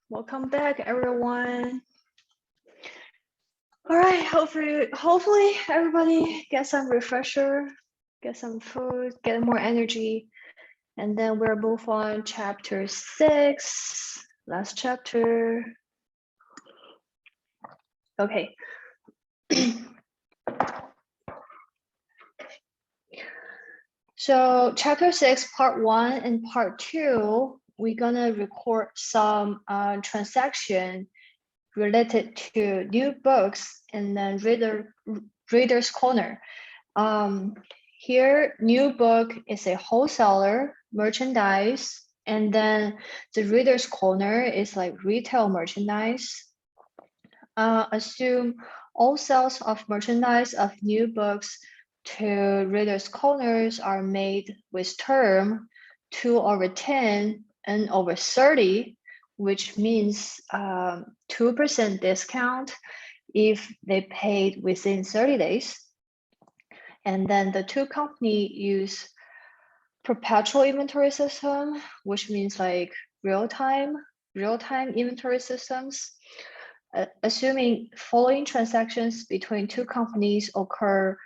welcome back, everyone. All right, hopefully everybody get some refresher, get some food, get more energy, and then we'll move on chapter 6, last chapter. Okay. So chapter 6, part 1 and part 2, we're gonna record some transaction related to new books and then reader's corner. Here, new book is a wholesaler merchandise, and then the reader's corner is like retail merchandise. Assume all sales of merchandise of new books to readers' corners are made with term 2/10 and over 30, which means 2% discount if they paid within 30 days. And then the two company use perpetual inventory system, which means like real-time inventory systems. Assuming following transactions between two companies occur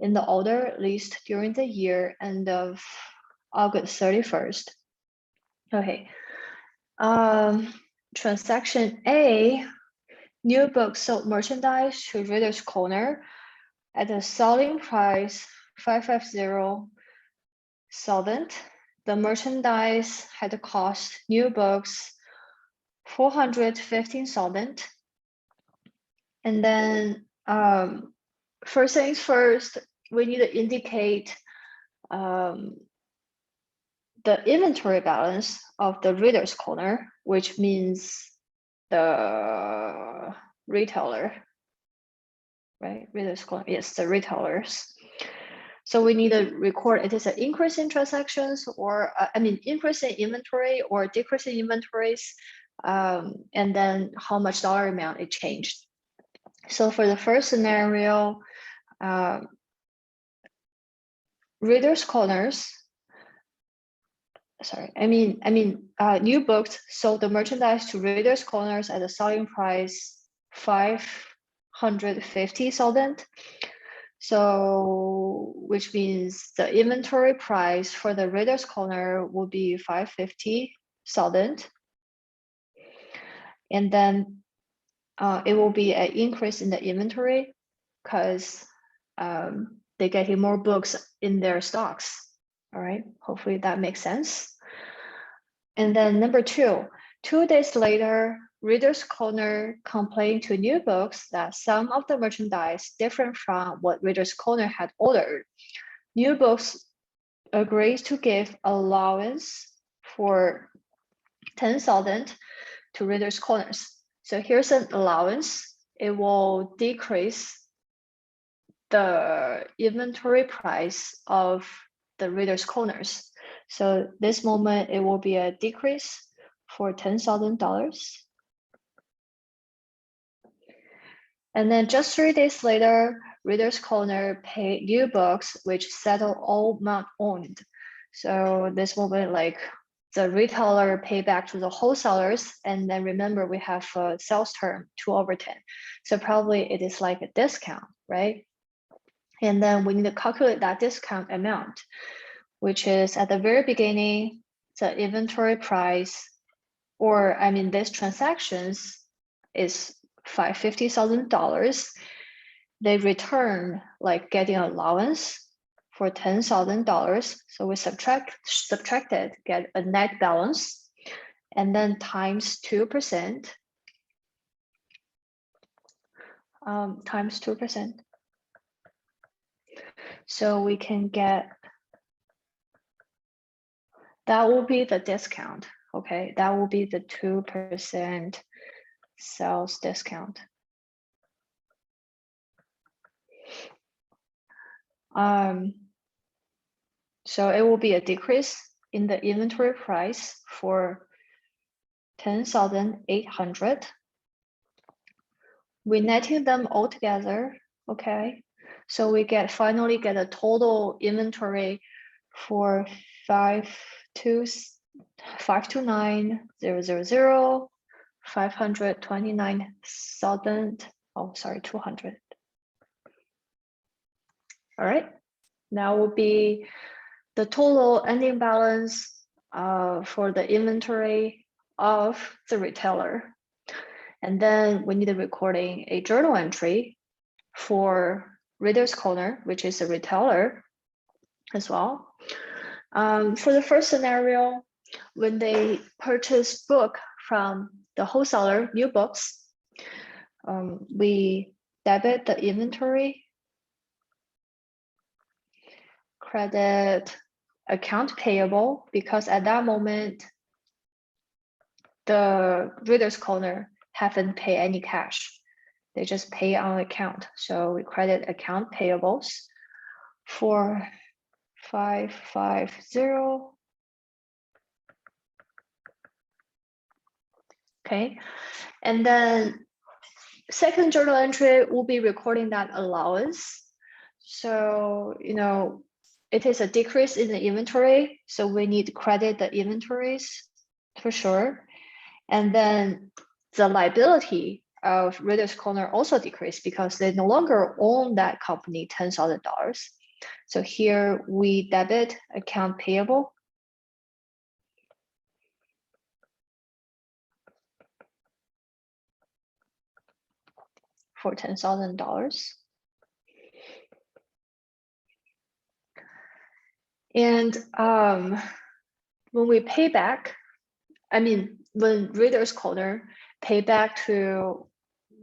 in the order list during the year end of August 31st. Okay. Transaction A, new books sold merchandise to Reader's Corner at a selling price 550,000. The merchandise had cost new books 415,000. And then first things first, we need to indicate the inventory balance of the Reader's Corner, which means the retailer, right? Reader's Corner, yes, the retailers. So we need to record it is an increase in transactions or, increase in inventory or decrease in inventories, and then how much dollar amount it changed. So for the first scenario, Reader's Corners, new books sold the merchandise to Reader's Corners at a selling price 550,000. So, which means the inventory price for the Reader's Corner will be 550,000. And then it will be an increase in the inventory because they're getting more books in their stocks. All right, hopefully that makes sense. And then number 2, 2 days later, Reader's Corner complained to New Books that some of the merchandise different from what Reader's Corner had ordered. New Books agrees to give allowance for 10,000 to Reader's Corners. So here's an allowance. It will decrease the inventory price of the Reader's Corners. So this moment, it will be a decrease for $10,000. And then just 3 days later, Reader's Corner paid New Books, which settled all amount owned. So this moment, like the retailer pay back to the wholesalers. And then remember, we have a sales term 2/10. So probably it is like a discount, right? And then we need to calculate that discount amount, which is at the very beginning, the inventory price, or this transactions is $550,000. They return like getting allowance for $10,000. So we subtracted, get a net balance, and then times 2%. Times 2%. So we can get, that will be the discount, okay? That will be the 2% sales discount. So it will be a decrease in the inventory price for 10,800. We're netting them all together, okay? So we finally get a total inventory for 529,000, 529,000. Oh, sorry, 200. All right, now will be the total ending balance for the inventory of the retailer. And then we need a recording a journal entry for Reader's Corner, which is a retailer as well. For the first scenario, when they purchase book from the wholesaler, new books, we debit the inventory, credit account payable, because at that moment, the Reader's Corner haven't paid any cash. They just pay on account. So we credit account payables for 550. Okay, and then second journal entry will be recording that allowance. So, you know, it is a decrease in the inventory. So we need to credit the inventories for sure. And then the liability of Reader's Corner also decreased because they no longer own that company $10,000. So here we debit account payable for $10,000. And when we pay back, I mean, when Reader's Corner pay back to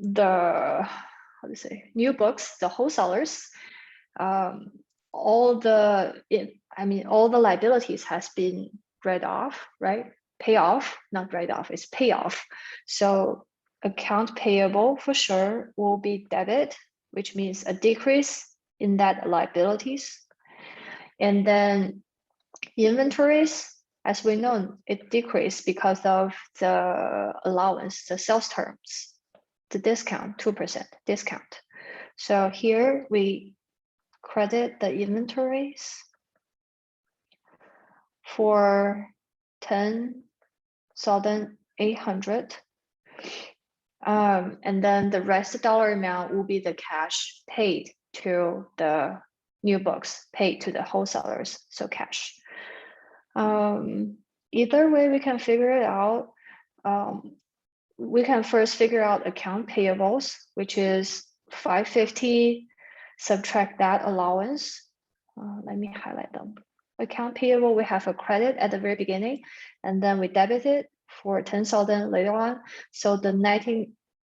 the, how to say, new books, the wholesalers, all the liabilities has been read off, right? Pay off, not write off, it's pay off. So account payable for sure will be debit, which means a decrease in that liabilities. And then inventories, as we know, it decreased because of the allowance, the sales terms, the discount, 2% discount. So here we credit the inventories for 10,800. And then the rest dollar amount will be the cash paid to the new books, paid to the wholesalers, so cash. Either way we can figure it out. We can first figure out account payables, which is 550, subtract that allowance. Let me highlight them. Account payable, we have a credit at the very beginning, and then we debit it for 10,000 later on. So the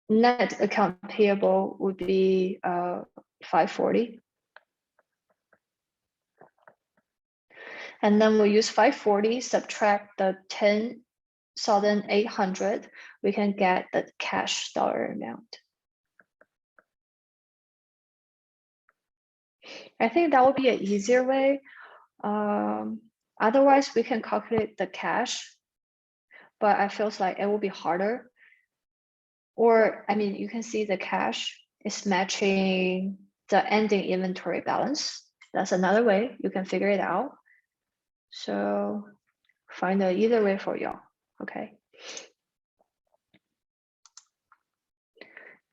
net account payable would be 540. And then we'll use 540, subtract the 10,800, we can get the cash dollar amount. I think that would be an easier way. Otherwise, we can calculate the cash, but I feels like it will be harder. Or, I mean, you can see the cash is matching the ending inventory balance. That's another way you can figure it out. So find either way for y'all, okay?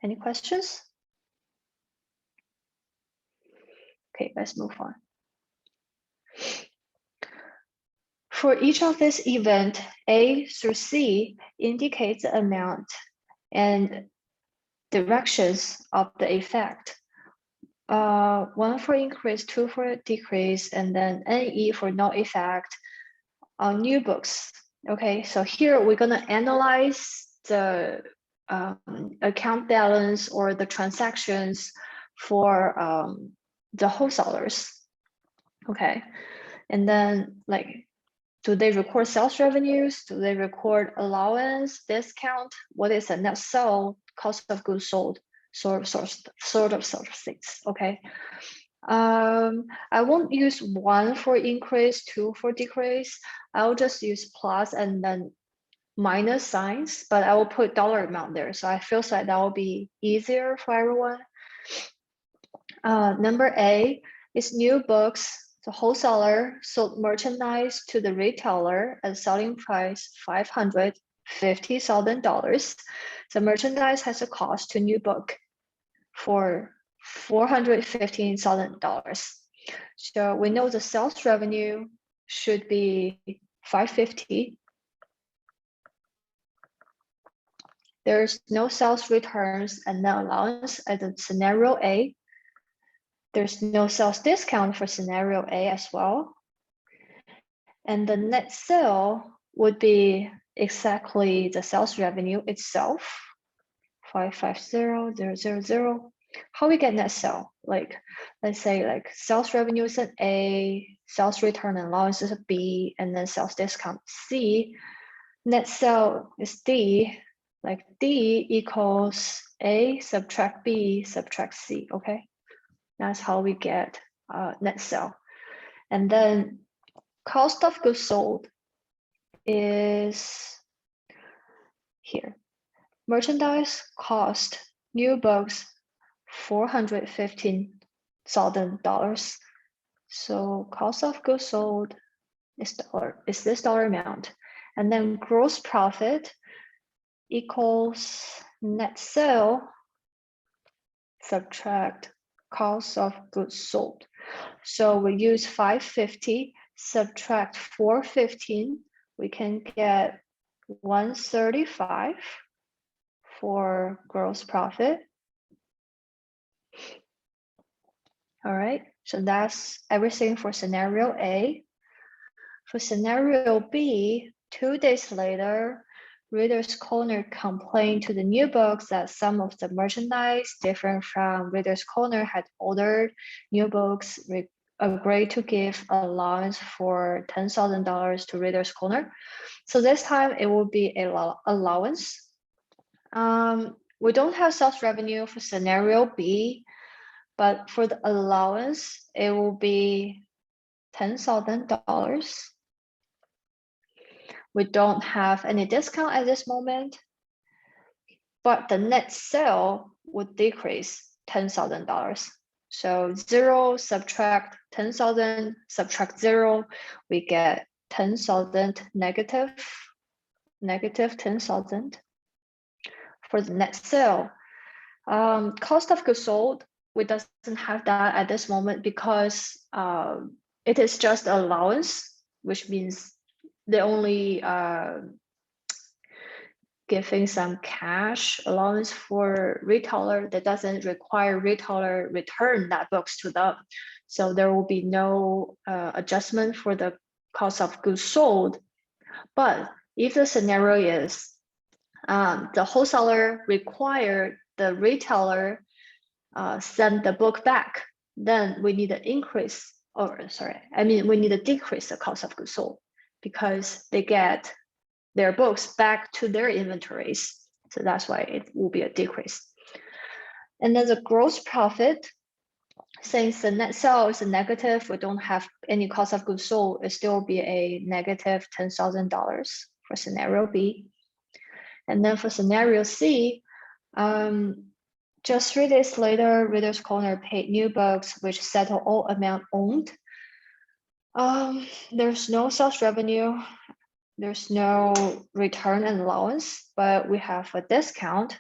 Any questions? Okay, let's move on. For each of this event, A through C indicates the amount and directions of the effect. 1 for increase, 2 for decrease, and then NE for no effect on new books. Okay, so here we're gonna analyze the account balance or the transactions for the wholesalers. Okay, and then like, do they record sales revenues? Do they record allowance, discount? What is a net sell, cost of goods sold? Sort of things, okay? I won't use 1 for increase, 2 for decrease. I'll just use plus and then minus signs, but I will put dollar amount there. So I feel like that will be easier for everyone. Number A is new books The wholesaler sold merchandise to the retailer at selling price $550,000. The merchandise has a cost to New Book for $415,000. So we know the sales revenue should be 550. There's no sales returns and no allowance at the scenario A. There's no sales discount for scenario A as well. And the net sale would be exactly the sales revenue itself, 550,000. How we get net sale? Like, let's say like sales revenue is an A, sales return and allowance is a B, and then sales discount C. Net sale is D, like D equals A subtract B subtract C, okay? That's how we get net sale. And then cost of goods sold is here. Merchandise cost New Books $415,000. So cost of goods sold is this dollar amount. And then gross profit equals net sale subtract cost of goods sold. So we use 550 subtract 415, we can get 135 for gross profit. All right, so that's everything for scenario A. For scenario B, 2 days later, Reader's Corner complained to the New Books that some of the merchandise different from Reader's Corner had ordered. New Books agreed to give allowance for $10,000 to Reader's Corner. So this time it will be a allowance. We don't have sales revenue for scenario B, but for the allowance, it will be $10,000. We don't have any discount at this moment, but the net sale would decrease $10,000. So 0 subtract 10,000 subtract 0, we get 10,000 negative 10,000 for the net sale. Cost of goods sold, we doesn't have that at this moment because it is just allowance, which means they only giving some cash allowance for retailer that doesn't require retailer return that books to them. So there will be no adjustment for the cost of goods sold. But if the scenario is the wholesaler required the retailer send the book back, then we need to increase, we need to decrease the cost of goods sold because they get their books back to their inventories. So that's why it will be a decrease. And then the gross profit, since the net sale is a negative, we don't have any cost of goods sold, it still be a negative $10,000 for scenario B. And then for scenario C, just 3 days later, Reader's Corner paid New Books, which settled all amount owned. There's no sales revenue, there's no return and allowance, but we have a discount,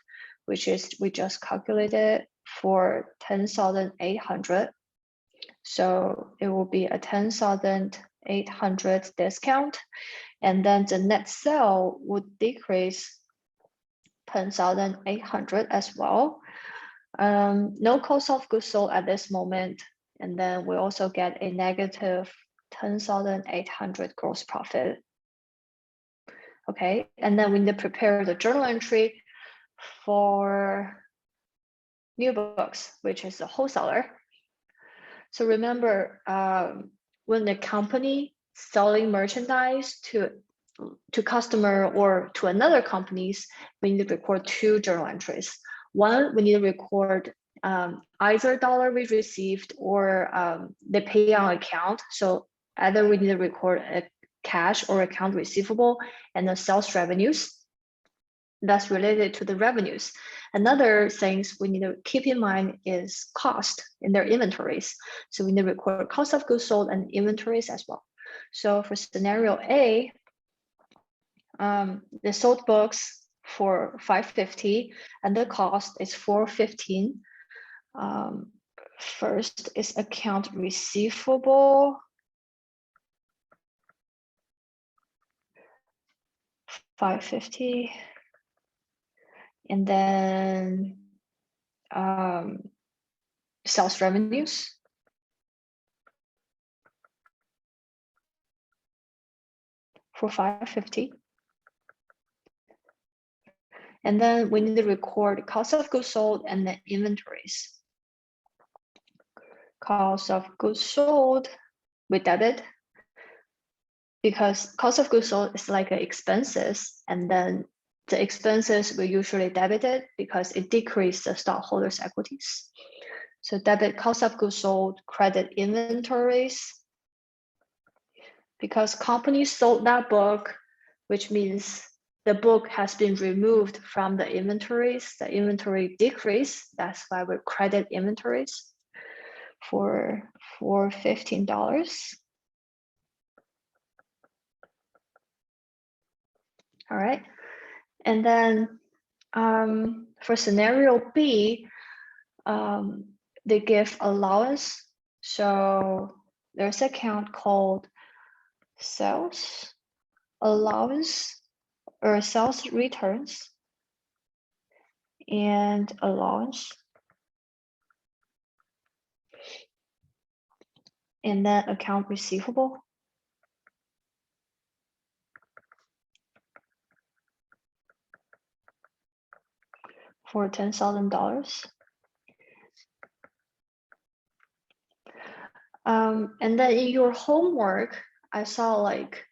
which is we just calculated for 10,800. So it will be a 10,800 discount, and then the net sale would decrease 10,800 as well. No cost of goods sold at this moment, and then we also get a negative 10,800 gross profit. Okay, and then we need to prepare the journal entry for New Books, which is the wholesaler. So remember, when the company selling merchandise to customer or to another companies, we need to record 2 journal entries. One, we need to record either dollar we received or the pay on account. So either we need to record a cash or account receivable and the sales revenues that's related to the revenues. Another things we need to keep in mind is cost in their inventories. So we need to record cost of goods sold and inventories as well. So for scenario A, they sold books for $550 and the cost is $415. First is account receivable. $550. And then sales revenues. For $550. And then we need to record cost of goods sold and the inventories. Cost of goods sold, we debit because cost of goods sold is like expenses, and then the expenses we usually debit it because it decreases the stockholders' equities. So debit cost of goods sold, credit inventories. Because company sold that book, which means the book has been removed from the inventories, the inventory decrease. That's why we credit inventories for $15. All right. And then for scenario B, they give allowance. So there's an account called sales allowance or sales returns and allowance. And then account receivable. For $10,000. And then in your homework, I saw like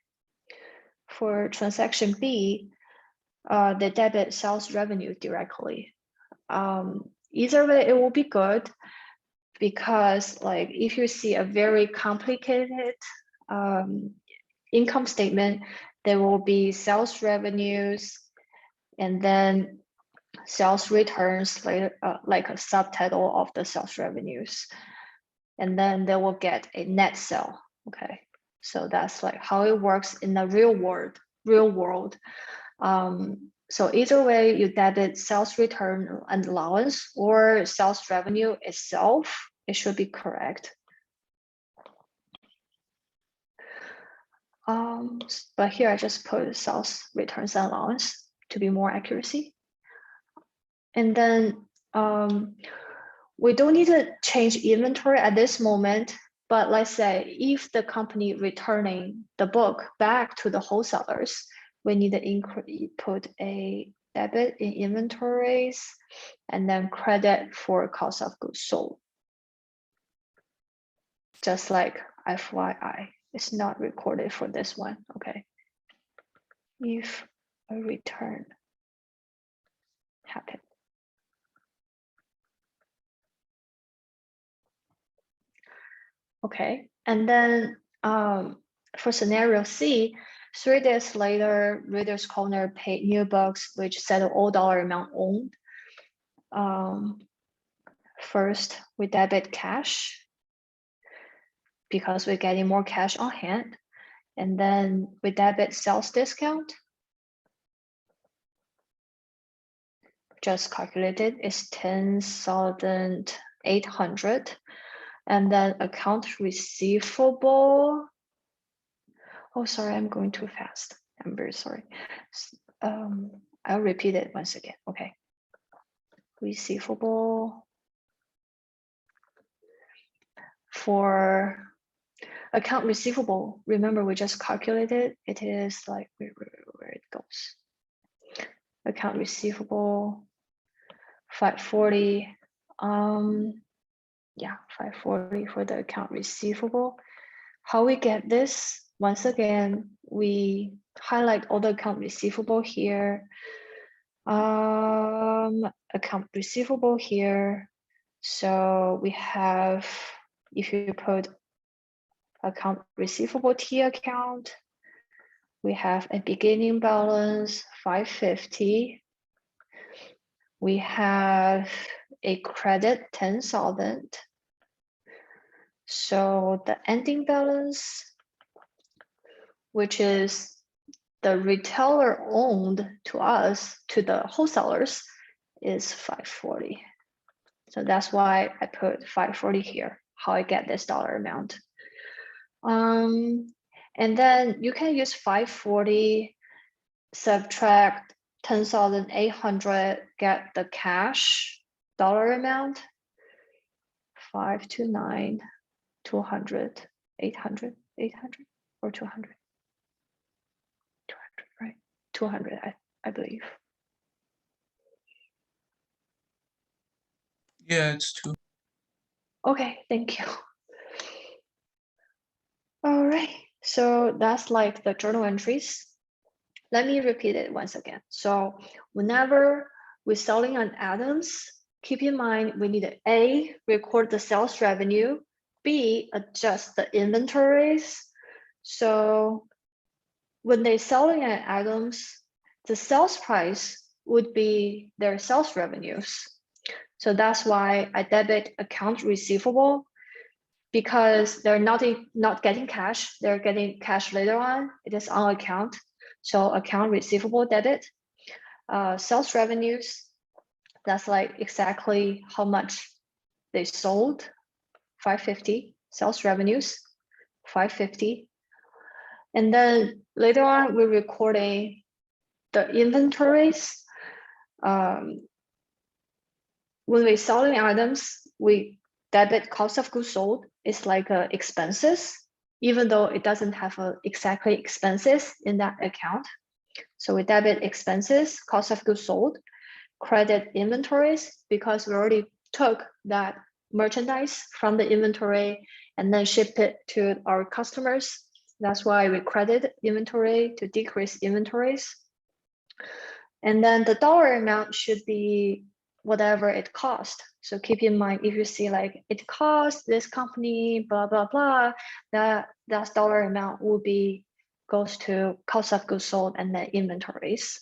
for transaction B, the debit sales revenue directly. Either way, it will be good because like if you see a very complicated income statement, there will be sales revenues and then sales returns later, like a subtitle of the sales revenues. And then they will get a net sale. Okay, so that's like how it works in the real world. So either way, you debit sales return and allowance or sales revenue itself, it should be correct. But here I just put sales returns and allowance to be more accuracy. And then we don't need to change inventory at this moment, but let's say if the company returning the book back to the wholesalers, we need to put a debit in inventories and then credit for cost of goods sold. Just like FYI, it's not recorded for this one, okay? If a return happened. Okay, and then for scenario C, 3 days later, Reader's Corner paid new books, which settle all dollar amount owned. First, we debit cash because we're getting more cash on hand. And then we debit sales discount. Just calculated, it's 10,800. And then account receivable. Oh, sorry, I'm going too fast. I'm very sorry. I'll repeat it once again. Okay. Receivable. For account receivable, remember we just calculated. It is like where it goes. Account receivable, 540. Yeah, 540 for the account receivable. How we get this? Once again, we highlight all the account receivable here. Account receivable here. So we have, if you put account receivable T account, we have a beginning balance 550. we have a credit 10,000. So the ending balance, which is the retailer owned to us, to the wholesalers, is 540. So that's why I put 540 here, how I get this dollar amount. And then you can use 540, subtract 10,800, get the cash dollar amount, 529, 200, 800, 800 or 200. 200, right? 200, I believe. Yeah, it's 2. Okay, thank you. All right, so that's like the journal entries. Let me repeat it once again. So whenever we're selling on items, keep in mind we need to A, record the sales revenue, B, adjust the inventories. So when they're selling on items, the sales price would be their sales revenues. So that's why I debit account receivable, because they're not getting cash, they're getting cash later on. It is on account. So account receivable debit. Sales revenues, that's like exactly how much they sold, 550. Sales revenues, 550. And then later on, we're recording the inventories. When we're selling items, we debit cost of goods sold. It's like expenses, even though it doesn't have exactly expenses in that account. So we debit expenses, cost of goods sold, credit inventories, because we already took that merchandise from the inventory and then shipped it to our customers. That's why we credit inventory to decrease inventories. And then the dollar amount should be whatever it cost. So keep in mind, if you see like it cost this company, blah, blah, blah, that dollar amount will be goes to cost of goods sold and then inventories.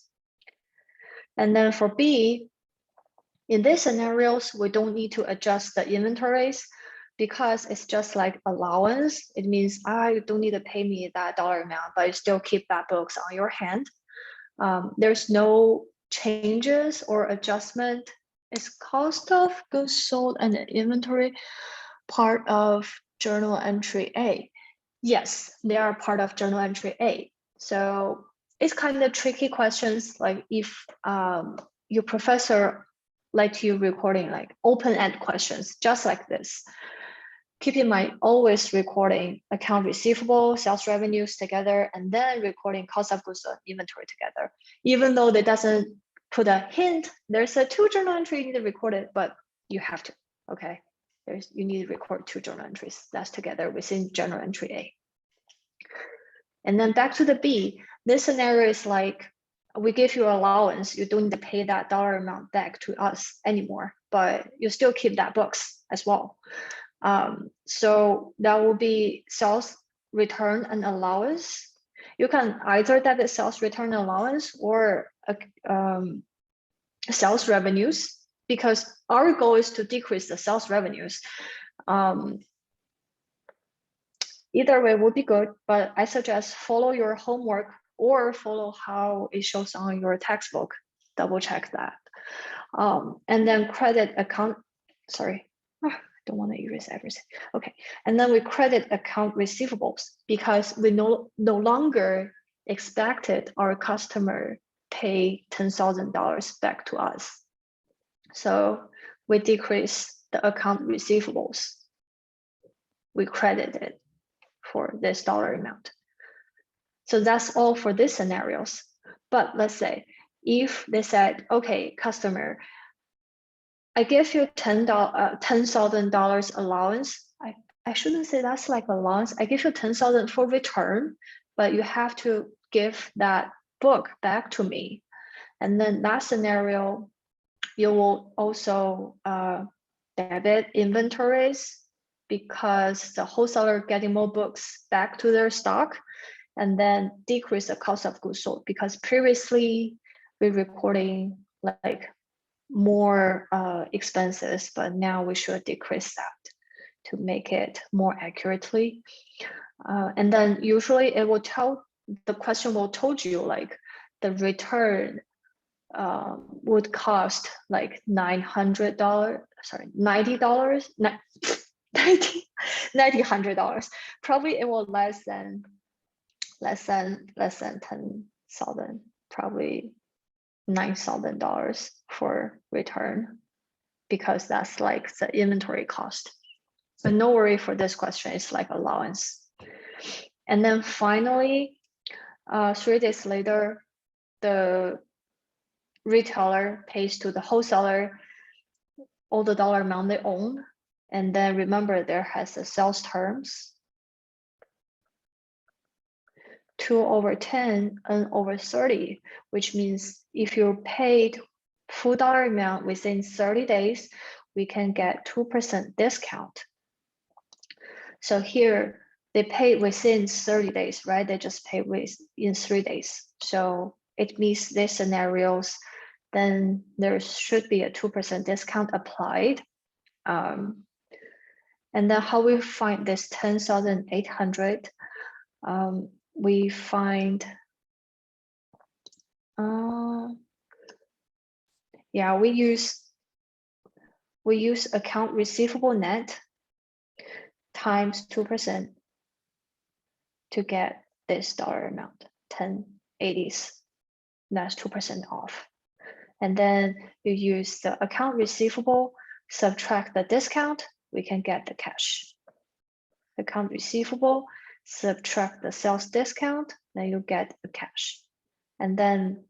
And then for B, in these scenarios, we don't need to adjust the inventories because it's just like allowance. It means you don't need to pay me that dollar amount, but you still keep that books on your hand. There's no changes or adjustment. It's cost of goods sold and inventory part of journal entry A. Yes, they are part of journal entry A. So it's kind of tricky questions, like if your professor let you recording like open-end questions, just like this. Keep in mind, always recording account receivable, sales revenues together, and then recording cost of goods sold, inventory together. Even though they doesn't put a hint, there's a 2 journal entry you need to record it, but you have to, okay? You need to record 2 journal entries that's together within journal entry A. And then back to the B, this scenario is like, we give you allowance, you don't need to pay that dollar amount back to us anymore, but you still keep that books as well. So that will be sales return and allowance. You can either debit sales return allowance or sales revenues, because our goal is to decrease the sales revenues. Either way would be good, but I suggest follow your homework or follow how it shows on your textbook. Double check that. And then credit account, sorry, I don't want to erase everything. Okay, and then we credit account receivables because we no longer expected our customer pay $10,000 back to us. So we decrease the account receivables. We credit it for this dollar amount. So that's all for these scenarios. But let's say if they said, okay, customer, I give you $10,000 allowance. I shouldn't say that's like allowance. I give you 10,000 for return, but you have to give that book back to me. And then that scenario, you will also debit inventories because the wholesaler getting more books back to their stock, and then decrease the cost of goods sold because previously we're recording like more expenses, but now we should decrease that to make it more accurately. And then usually it will tell, the question will told you like the return would cost like $900, sorry, $90, $100. Probably it will less than 10,000, probably $9,000 for return, because that's like the inventory cost. But no worry for this question, it's like allowance. And then finally, 3 days later, the retailer pays to the wholesaler all the dollar amount they own. And then remember, there has the sales terms, 2/10 and over 30, which means if you paid full dollar amount within 30 days, we can get 2% discount. So here they paid within 30 days, right? They just paid in 3 days. So it means these scenarios, then there should be a 2% discount applied. And then how we find this 10,800? We find, yeah, we use account receivable net times 2% to get this dollar amount, 1080s. That's 2% off. And then you use the account receivable, subtract the discount, we can get the cash. Account receivable, subtract the sales discount, then you get the cash. And then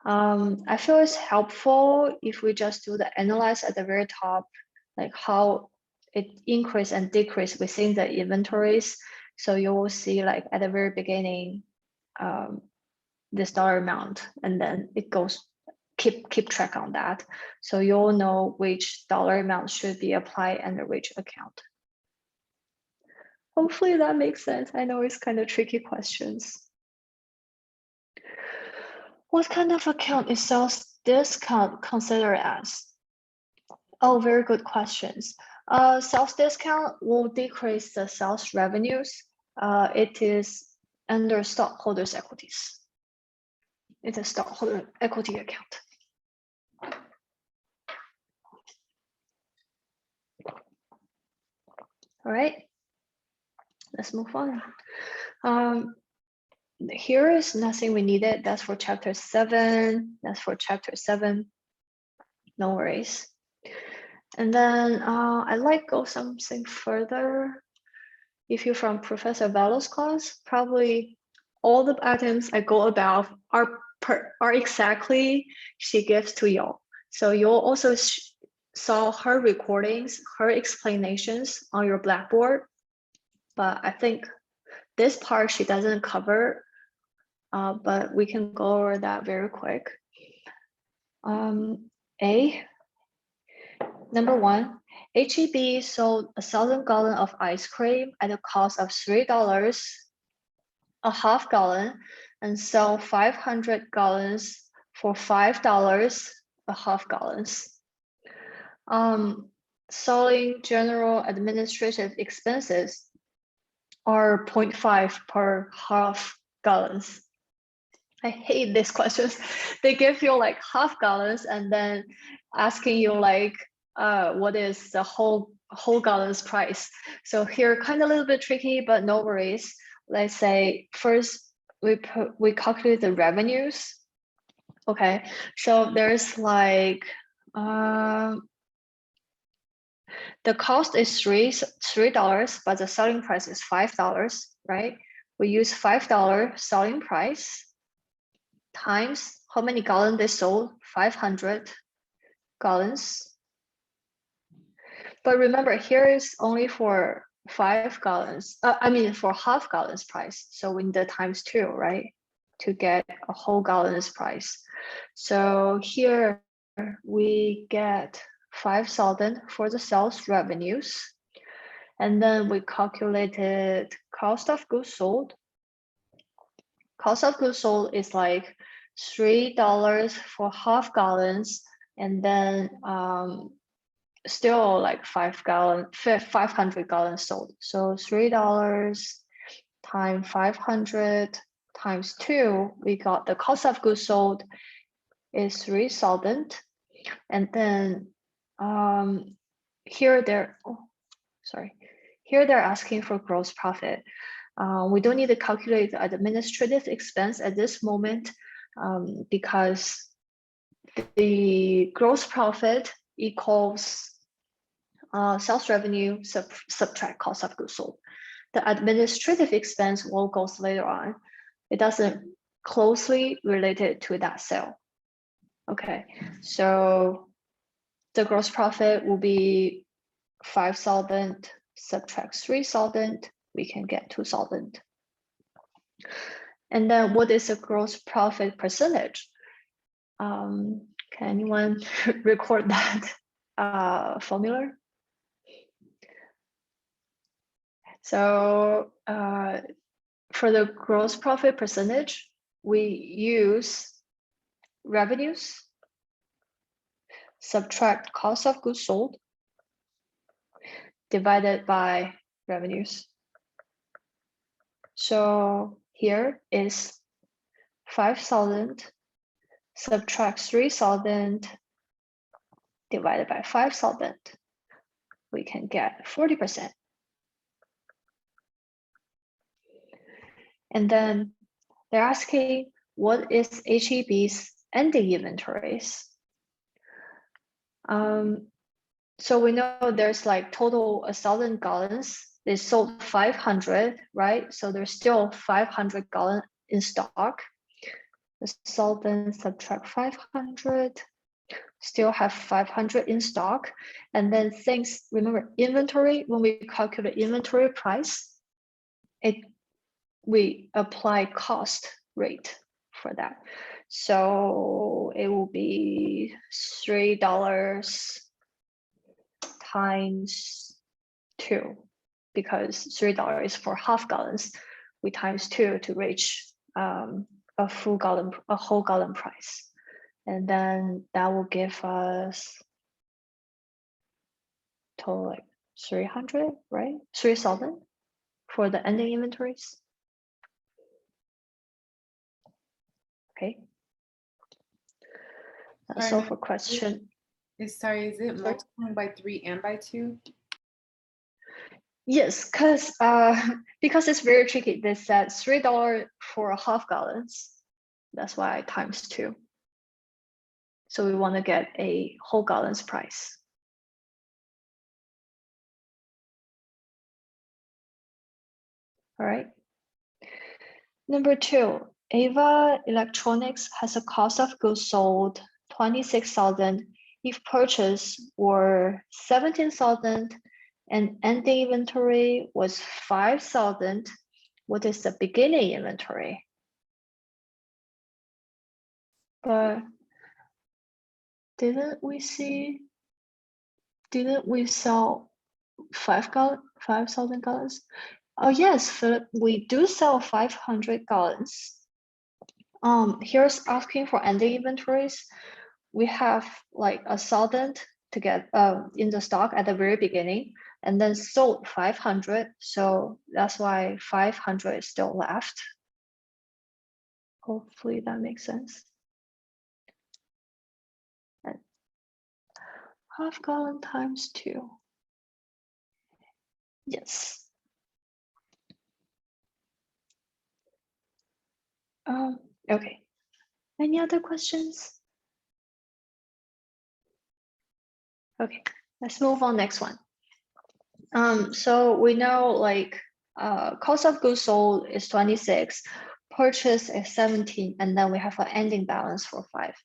I feel it's helpful if we just do the analyze at the very top, like how it increase and decrease within the inventories. So you will see like at the very beginning, this dollar amount, and then it goes, keep track on that. So you'll know which dollar amount should be applied under which account. Hopefully that makes sense. I know it's kind of tricky questions. What kind of account is sales discount considered as? Oh, very good questions. Sales discount will decrease the sales revenues. It is under stockholders' equities. It's a stockholder equity account. All right, let's move on. Here is nothing we needed. That's for chapter 7. That's for chapter 7. No worries. And then I'd like go something further. If you're from Professor Bello's class, probably all the items I go about are exactly she gives to you. So you'll also saw her recordings, her explanations on your Blackboard. But I think this part she doesn't cover, but we can go over that very quick. Number 1, HEB sold 1,000 gallons of ice cream at a cost of $3 a half gallon and sell 500 gallons for $5 a half gallons. Selling general administrative expenses are 0.5 per half gallons. I hate these questions. They give you like half gallons and then asking you like, what is the whole gallons price? So here, kind of a little bit tricky, but no worries. Let's say first we calculate the revenues. Okay, so there's like the cost is $3, but the selling price is $5, right? We use $5 selling price times how many gallons they sold, 500 gallons. But remember, here is only for 5 gallons. For half gallons price. So we need the times 2, right? To get a whole gallons price. So here we get 5,000 for the sales revenues. And then we calculated cost of goods sold. Cost of goods sold is like $3 for half gallons, and then still like 500 gallons sold. So $3 times 500 times 2, we got the cost of goods sold is 3,000. And then here they're asking for gross profit. We don't need to calculate the administrative expense at this moment because the gross profit equals sales revenue subtract cost of goods sold. The administrative expense will go later on. It doesn't closely related to that sale. Okay, so the gross profit will be 5,000 subtract 3,000, we can get 2,000. And then what is the gross profit percentage? Can anyone record that formula? So for the gross profit percentage, we use revenues subtract cost of goods sold divided by revenues. So here is 5,000 subtract 3,000 divided by 5,000. We can get 40%. And then they're asking, what is HEB's ending inventories? So we know there's like total 1,000 gallons. They sold 500, right? So there's still 500 gallons in stock. 1,000 subtract 500, still have 500 in stock. And then things, remember inventory, when we calculate inventory price, we apply cost rate for that. So it will be $3 times 2, because $3 is for half gallons. We times 2 to reach a whole gallon price. And then that will give us total like 300, right? 3,000 for the ending inventories. Okay. So Sorry, for question. Sorry, is it multiplying by 3 and by 2? Yes, because it's very tricky. They said $3 for half gallons. That's why I times 2. So we want to get a whole gallons price. All right. Number 2, Ava Electronics has a cost of goods sold 26,000 if purchase were 17,000 and ending inventory was 5,000. What is the beginning inventory? But didn't we sell 5,000 gallons? Oh yes, Philip, we do sell 500 gallons. Here's asking for ending inventories. We have like 1,000 to get in the stock at the very beginning, and then sold 500. So that's why 500 is still left. Hopefully that makes sense. And half gallon times 2. Yes. Okay. Any other questions? Okay, let's move on next one. So we know like cost of goods sold is 26, purchase is 17, and then we have an ending balance for 5.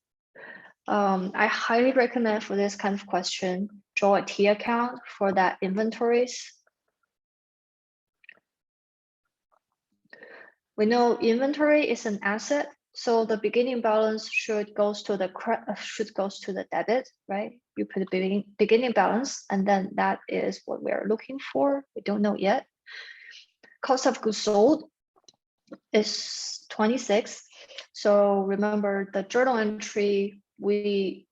I highly recommend for this kind of question, draw a T account for that inventories. We know inventory is an asset, so the beginning balance should goes to the debit, right? You put the beginning balance, and then that is what we are looking for. We don't know yet. Cost of goods sold is 26. So remember the journal entry, we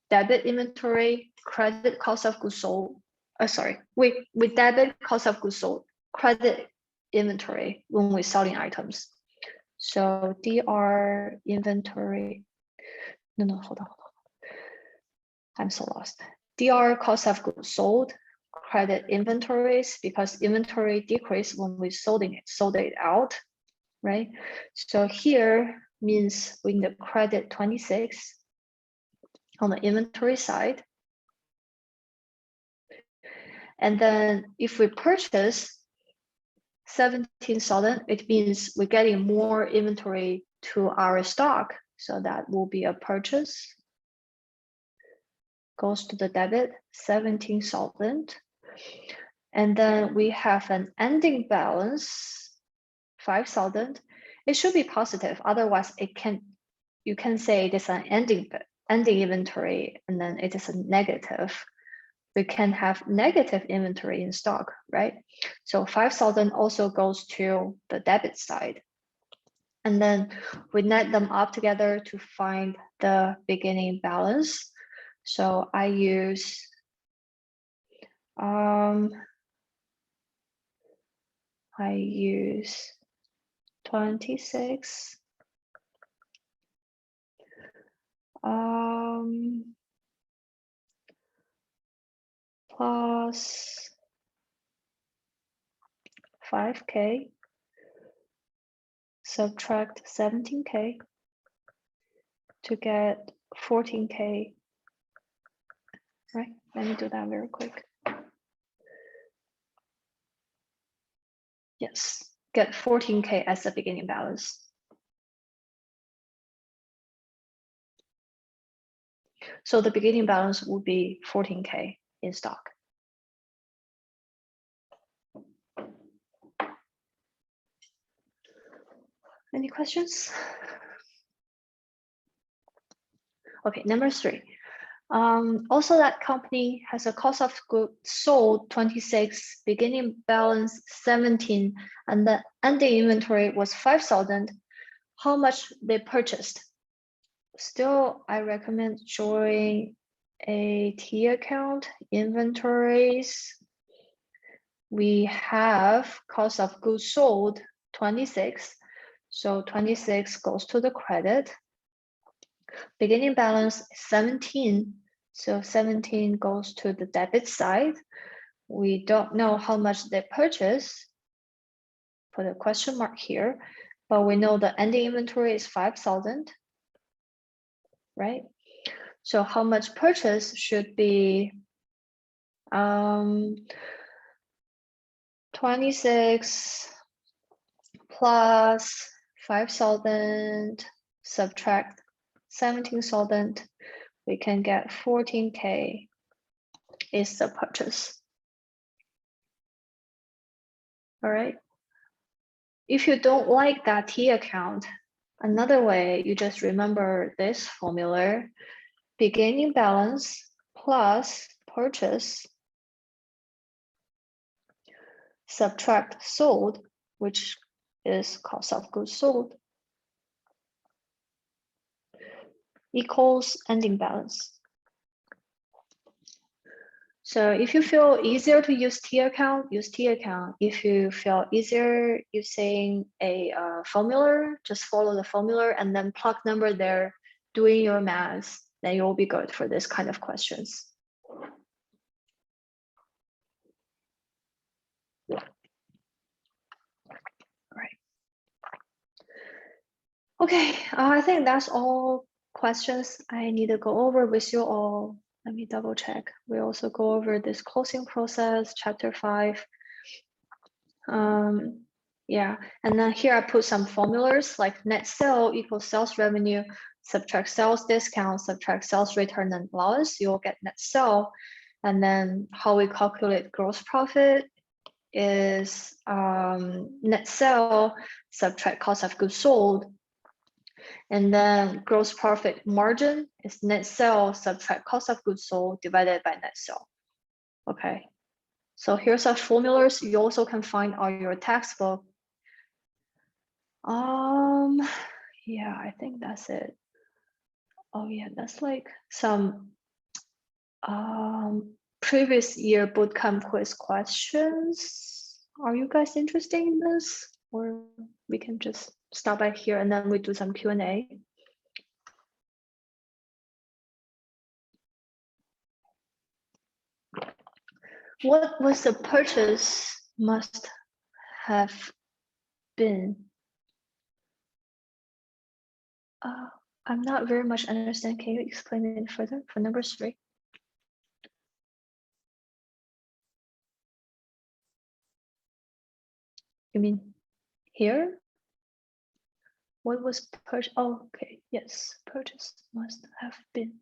debit inventory, credit cost of goods sold. Sorry, we debit cost of goods sold, credit inventory when we're selling items. So DR inventory. No, hold on. I'm so lost. DR cost of goods sold, credit inventories, because inventory decreased when we sold it out, right? So here means we need to credit 26 on the inventory side. And then if we purchase 17,000, it means we're getting more inventory to our stock. So that will be a purchase. Goes to the debit, 17,000. And then we have an ending balance, 5,000. It should be positive. Otherwise, you can say it is an ending inventory, and then it is a negative. We can have negative inventory in stock, right? So 5,000 also goes to the debit side. And then we net them up together to find the beginning balance. So I use I use 26 plus 5K, subtract 17K to get 14K, right? Let me do that very quick. Yes, get 14K as the beginning balance. So the beginning balance will be 14K in stock. Any questions? Okay, number 3. Also, that company has a cost of goods sold 26, beginning balance 17, and the ending inventory was 5,000. How much they purchased? Still, I recommend drawing a T account, inventories. We have cost of goods sold 26. So 26 goes to the credit. Beginning balance 17. So 17 goes to the debit side. We don't know how much they purchase. Put a question mark here, but we know the ending inventory is 5,000, right? So how much purchase should be 26 plus 5,000 subtract 17,000, we can get 14K is the purchase. All right. If you don't like that T account, another way, you just remember this formula: beginning balance plus purchase subtract sold, which is cost of goods sold, equals ending balance. So if you feel easier to use T account, use T account. If you feel easier using a formula, just follow the formula and then plug number there, doing your math, then you'll be good for this kind of questions. All right. Okay, I think that's all questions I need to go over with you all. Let me double check. We also go over this closing process, chapter 5. Yeah, and then here I put some formulas like net sale equals sales revenue, subtract sales discount, subtract sales return and allowance, you'll get net sale. And then how we calculate gross profit is net sale, subtract cost of goods sold. And then gross profit margin is net sales, subtract cost of goods sold divided by net sale. Okay, so here's our formulas. You also can find on your textbook. Yeah, I think that's it. Oh yeah, that's like some previous year bootcamp quiz questions. Are you guys interested in this? Or we can just stop by here and then we do some Q&A. What was the purchase must have been? I'm not very much understand. Can you explain it further for number 3? You mean here? What was purchase? Oh, okay. Yes, purchase must have been.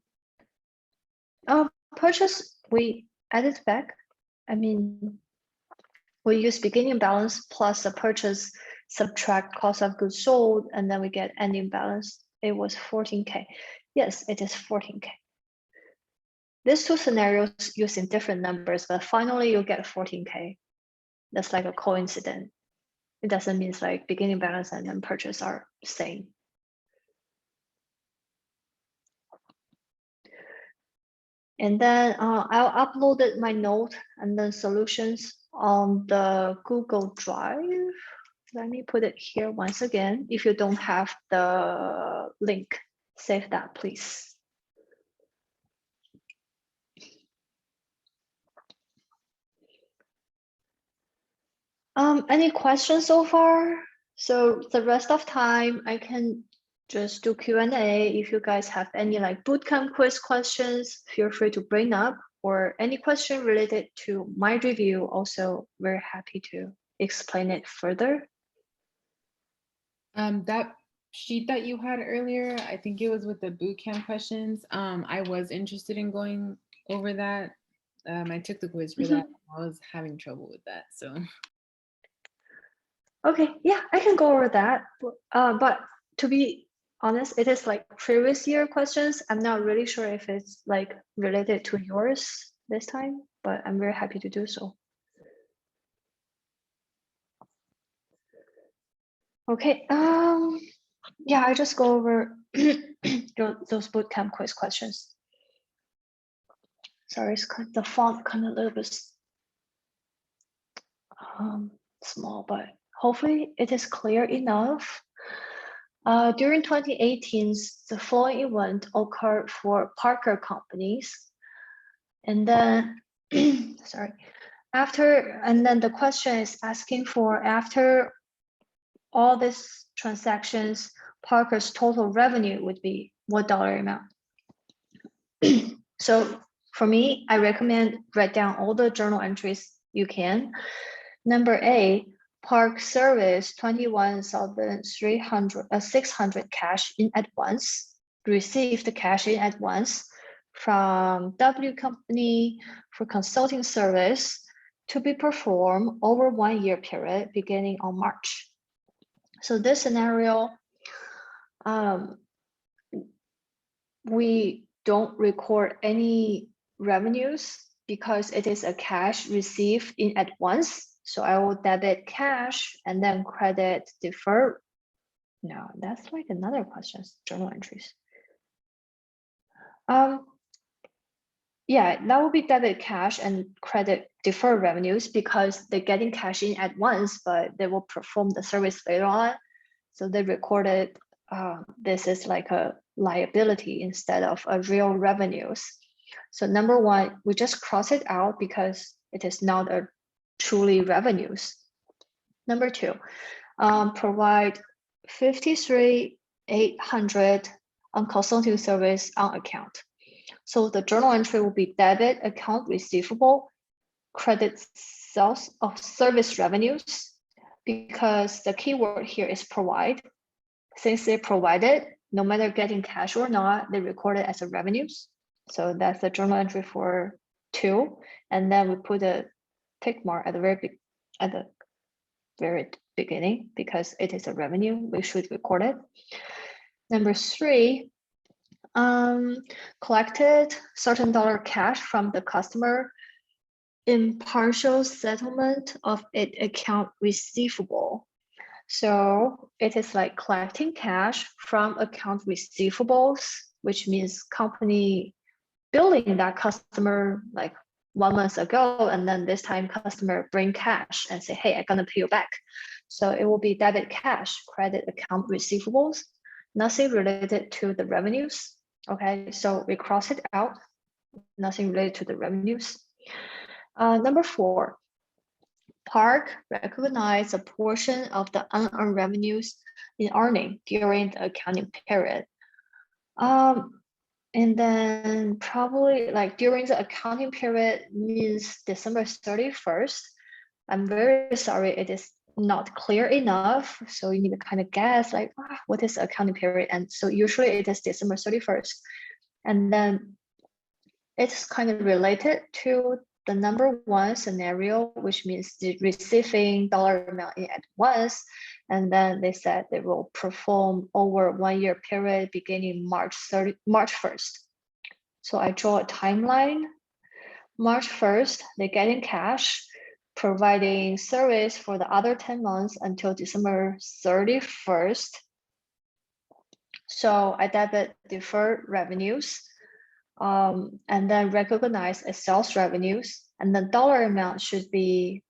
Purchase, we added back. I mean, we use beginning balance plus the purchase, subtract cost of goods sold, and then we get ending balance. It was 14K. Yes, it is 14K. These two scenarios using different numbers, but finally you get 14K. That's like a coincidence. It doesn't mean like beginning balance and then purchase are same. And then I'll upload my note and then solutions on the Google Drive. Let me put it here once again. If you don't have the link, save that, please. Any questions so far? So the rest of time, I can just do Q&A. If you guys have any like bootcamp quiz questions, feel free to bring up, or any question related to my review, also very happy to explain it further. That sheet that you had earlier, I think it was with the boot camp questions. I was interested in going over that. I took the quiz for that. I was having trouble with that, so. Okay, yeah, I can go over that. But to be honest, it is like previous year questions. I'm not really sure if it's like related to yours this time, but I'm very happy to do so. Okay, yeah, I just go over those bootcamp quiz questions. Sorry, it's the font kind of a little bit small, but hopefully it is clear enough. During 2018, the following event occurred for Parker companies. And then, sorry, and then the question is asking for after all these transactions, Parker's total revenue would be what dollar amount? So for me, I recommend write down all the journal entries you can. Number A, Park Service 21,600 cash in advance, received the cash in advance from W company for consulting service to be performed over 1 year period beginning on March. So this scenario, we don't record any revenues because it is a cash received in advance. So I will debit cash and then credit deferred. No, that's like another question, journal entries. Yeah, that will be debit cash and credit deferred revenues because they're getting cash in at once, but they will perform the service later on. So they recorded this is like a liability instead of a real revenues. So number one, we just cross it out because it is not a truly revenues. Number two, provide 53,800 on consulting service on account. So the journal entry will be debit account receivable, credit sales of service revenues, because the keyword here is provide. Since they provided, no matter getting cash or not, they record it as a revenues. So that's the journal entry for 2. And then we put a tick mark at the very beginning because it is a revenue, we should record it. Number 3, collected certain dollar cash from the customer in partial settlement of an account receivable. So it is like collecting cash from account receivables, which means company billing that customer like 1 month ago, and then this time customer bring cash and say, hey, I'm gonna pay you back. So it will be debit cash, credit account receivables, nothing related to the revenues. Okay, so we cross it out, nothing related to the revenues. Number 4, Park recognize a portion of the unearned revenues in earning during the accounting period. And then probably like during the accounting period means December 31st. I'm very sorry, it is not clear enough. So you need to kind of guess like, what is the accounting period? And so usually it is December 31st. And then it's kind of related to the number 1 scenario, which means the receiving dollar amount in at once. And then they said they will perform over 1 year period beginning March 1st. So I draw a timeline. March 1st, they get in cash, providing service for the other 10 months until December 31st. So I debit deferred revenues, and then recognize as sales revenues, and the dollar amount should be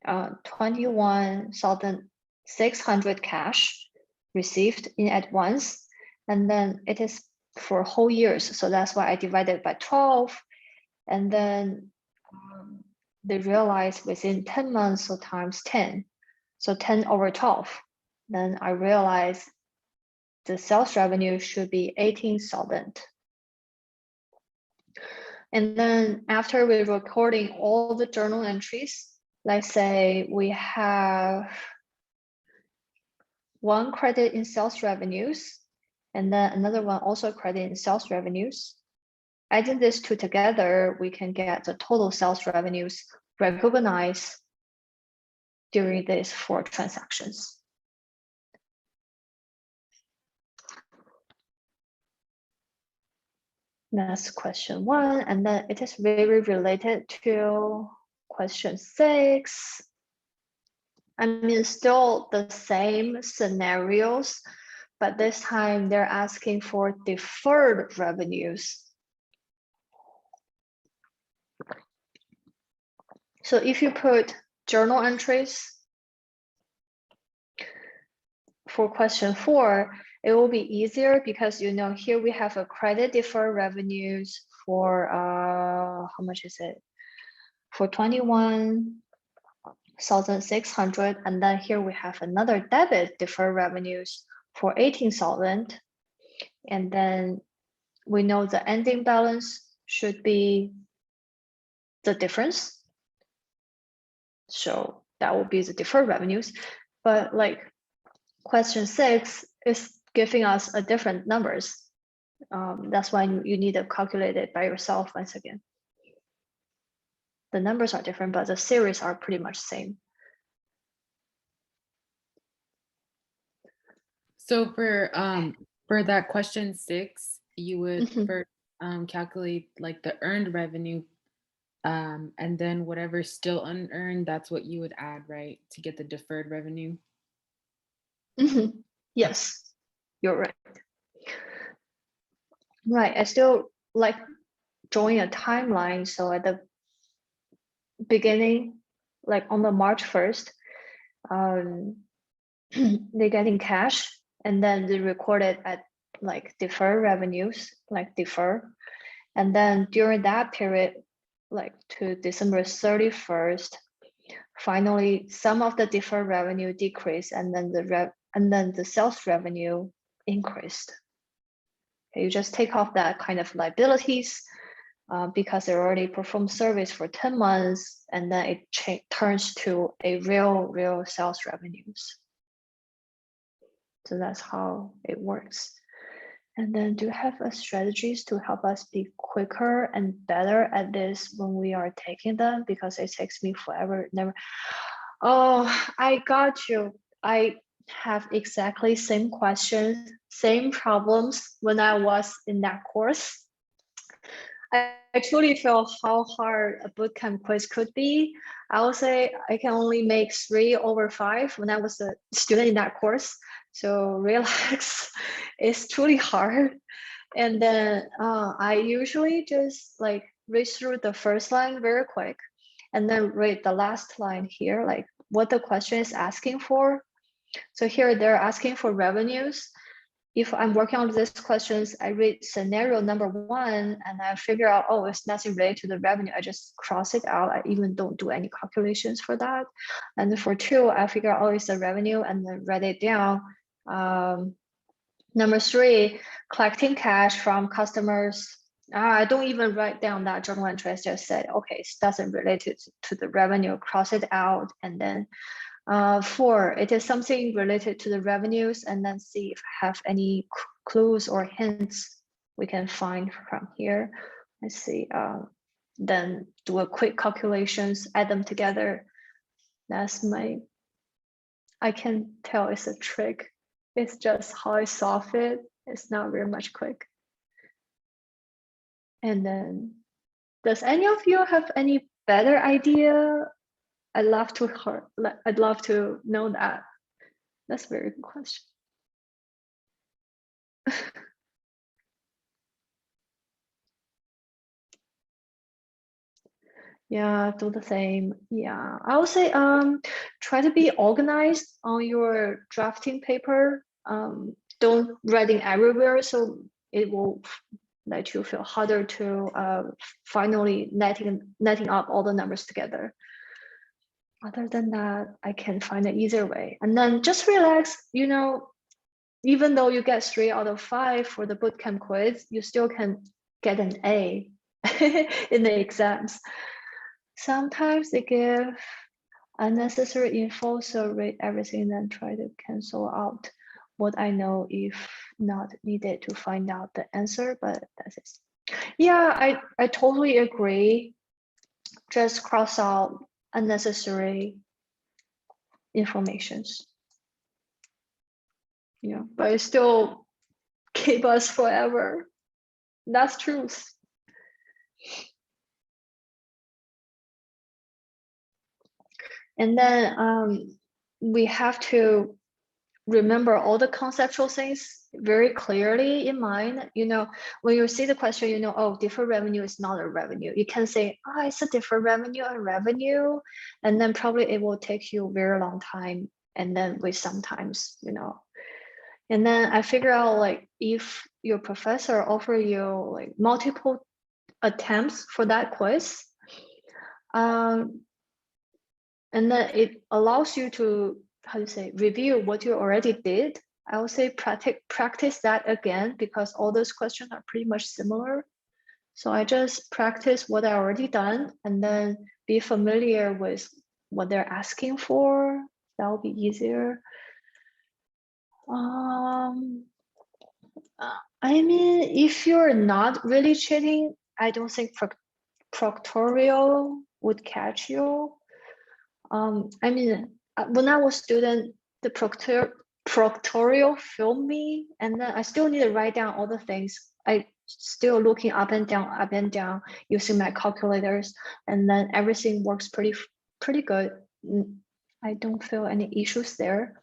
21,600 cash received in advance, and then it is for whole years, so that's why I divided by 12, and then they realize within 10 months, so times 10, so 10 over 12. Then I realize the sales revenue should be 18,000. And then after we're recording all the journal entries, let's say we have 1 credit in sales revenues, and then another one also credit in sales revenues. Adding these 2 together, we can get the total sales revenues recognized during these 4 transactions. That's question 1, and then it is very related to question 6. I mean, still the same scenarios, but this time they're asking for deferred revenues. So if you put journal entries for question 4, it will be easier because you know here we have a credit deferred revenues for how much is it? For 21,600, and then here we have another debit deferred revenues for 18,000, and then we know the ending balance should be the difference. So that will be the deferred revenues, but like question 6 is giving us a different numbers. That's why you need to calculate it by yourself once again. The numbers are different, but the series are pretty much same. So for that question 6, you would Mhm. first calculate like the earned revenue, and then whatever's still unearned, that's what you would add, right, to get the deferred revenue. Mhm. Yes, you're right. Right, I still like drawing a timeline. So at the beginning, like on the March 1st, they get in cash, and then they record it at like deferred revenues, like defer. And then during that period, like to December 31st, finally some of the deferred revenue decreased, and then the sales revenue increased. Okay, you just take off that kind of liabilities because they already performed service for 10 months, and then it turns to a real sales revenues. So that's how it works. And then do you have strategies to help us be quicker and better at this when we are taking them? Because it takes me forever. Never. Oh, I got you. I have exactly same questions, same problems when I was in that course. I truly feel how hard a bootcamp quiz could be. I would say I can only make 3 over 5 when I was a student in that course. So relax, it's truly hard. And then I usually just like read through the first line very quick and then read the last line here, like what the question is asking for. So here they're asking for revenues. If I'm working on these questions, I read scenario number 1 and I figure out, oh, it's nothing related to the revenue. I just cross it out. I even don't do any calculations for that. And for 2, I figure out, oh, it's the revenue and then write it down. Number 3, collecting cash from customers. I don't even write down that journal entry. I just said, okay, it doesn't relate to the revenue, cross it out. And then 4, it is something related to the revenues, and then see if I have any clues or hints we can find from here. Let's see, then do a quick calculations, add them together. That's my, I can tell it's a trick. It's just how I solve it. It's not very much quick. And then, does any of you have any better idea? I'd love to know that. That's a very good question. Yeah, do the same. Yeah, I would say try to be organized on your drafting paper. Don't writing everywhere, so it will let you feel harder to finally netting up all the numbers together. Other than that, I can find an easier way. And then just relax, you know, even though you get 3 out of 5 for the bootcamp quiz, you still can get an A in the exams. Sometimes they give unnecessary info, so read everything, then try to cancel out what I know if not needed to find out the answer, but that's it. Yeah, I totally agree. Just cross out unnecessary informations. Yeah, but it still keep us forever. That's truth. And then we have to remember all the conceptual things very clearly in mind. You know, when you see the question, you know, oh, deferred revenue is not a revenue. You can say, oh, it's a deferred revenue, a revenue, and then probably it will take you a very long time. And then we sometimes, you know, and then I figure out like if your professor offer you like multiple attempts for that quiz, and then it allows you to, how to say, review what you already did. I would say practice that again, because all those questions are pretty much similar. So I just practice what I already done and then be familiar with what they're asking for. That will be easier. I mean, if you're not really cheating, I don't think proctorial would catch you. I mean, when I was student, the proctorial filmed me, and then I still need to write down all the things. I still looking up and down using my calculators, and then everything works pretty good. I don't feel any issues there,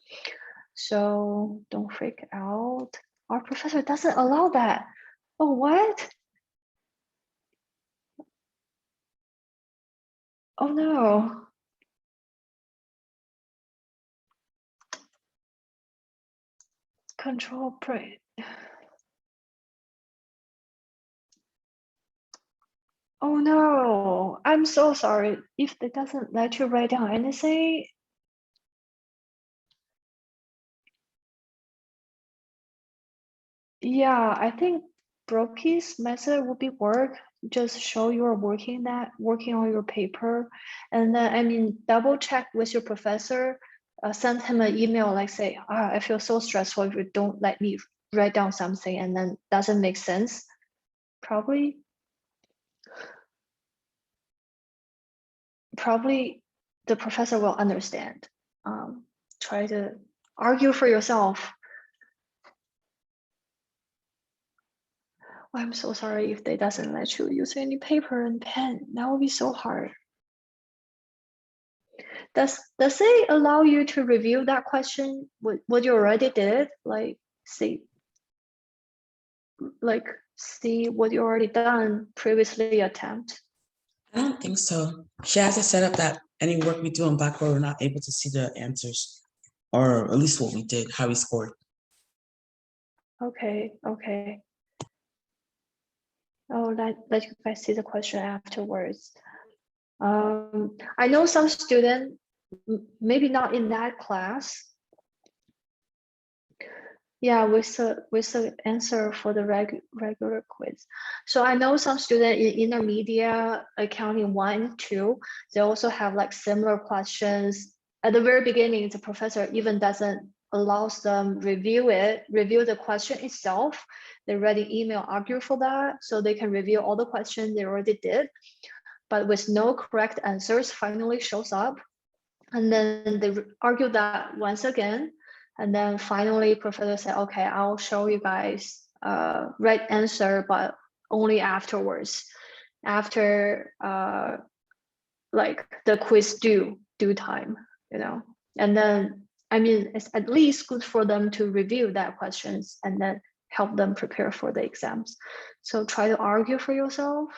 so don't freak out. Our professor doesn't allow that. Oh, what? Oh no. Control print. Oh no, I'm so sorry. If it doesn't let you write down anything. Yeah, I think Brocky's method would be work. Just show you're working on your paper. And then, I mean, double check with your professor, send him an email, like say, I feel so stressful if you don't let me write down something and then doesn't make sense. Probably the professor will understand. Try to argue for yourself. I'm so sorry if they doesn't let you use any paper and pen. That would be so hard. Does it allow you to review that question, what you already did? Like see what you already done previously attempt? I don't think so. She has it set up that any work we do in Blackboard, we're not able to see the answers, or at least what we did, how we scored. Okay. Oh, let you guys see the question afterwards. I know some student, maybe not in that class. Yeah, with the answer for the regular quiz. So I know some student in intermediate accounting 1 and 2, they also have like similar questions. At the very beginning, the professor even doesn't allows them review the question itself. They already email argue for that, so they can review all the questions they already did, but with no correct answers finally shows up. And then they argue that once again. And then finally professor said, okay, I'll show you guys right answer, but only afterwards, after like the quiz due time, you know. And then, I mean, it's at least good for them to review that questions and then help them prepare for the exams. So try to argue for yourself.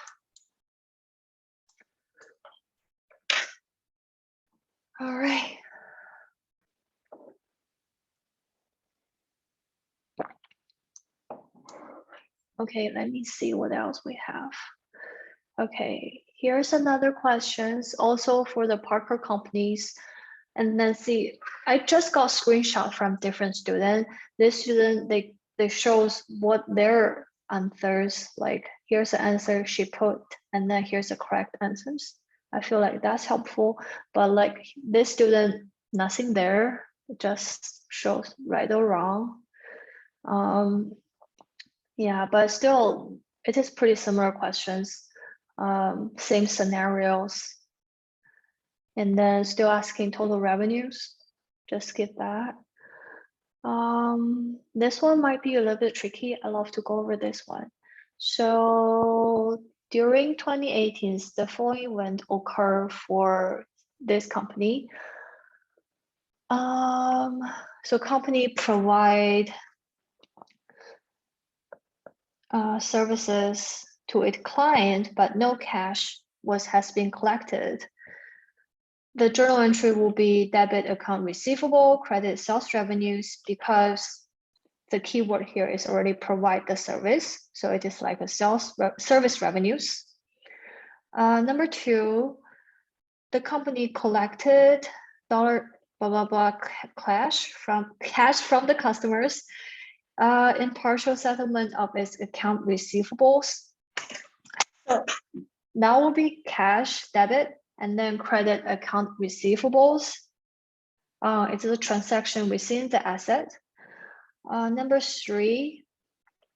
All right. Okay, let me see what else we have. Okay, here's another questions also for the Parker companies. And then see, I just got screenshot from different student. This student, they shows what their answers, like here's the answer she put, and then here's the correct answers. I feel like that's helpful, but like this student, nothing there, it just shows right or wrong. Yeah, but still, it is pretty similar questions, same scenarios. And then still asking total revenues, just skip that. This one might be a little bit tricky. I love to go over this one. So during 2018, the following event occurred for this company. So company provide services to its client, but no cash has been collected. The journal entry will be debit account receivable, credit sales revenues, because the keyword here is already provide the service. So it is like a service revenues. Number 2, the company collected dollar blah blah blah cash from the customers in partial settlement of its account receivables. So that will be cash debit and then credit account receivables. It's a transaction within the asset. Number 3,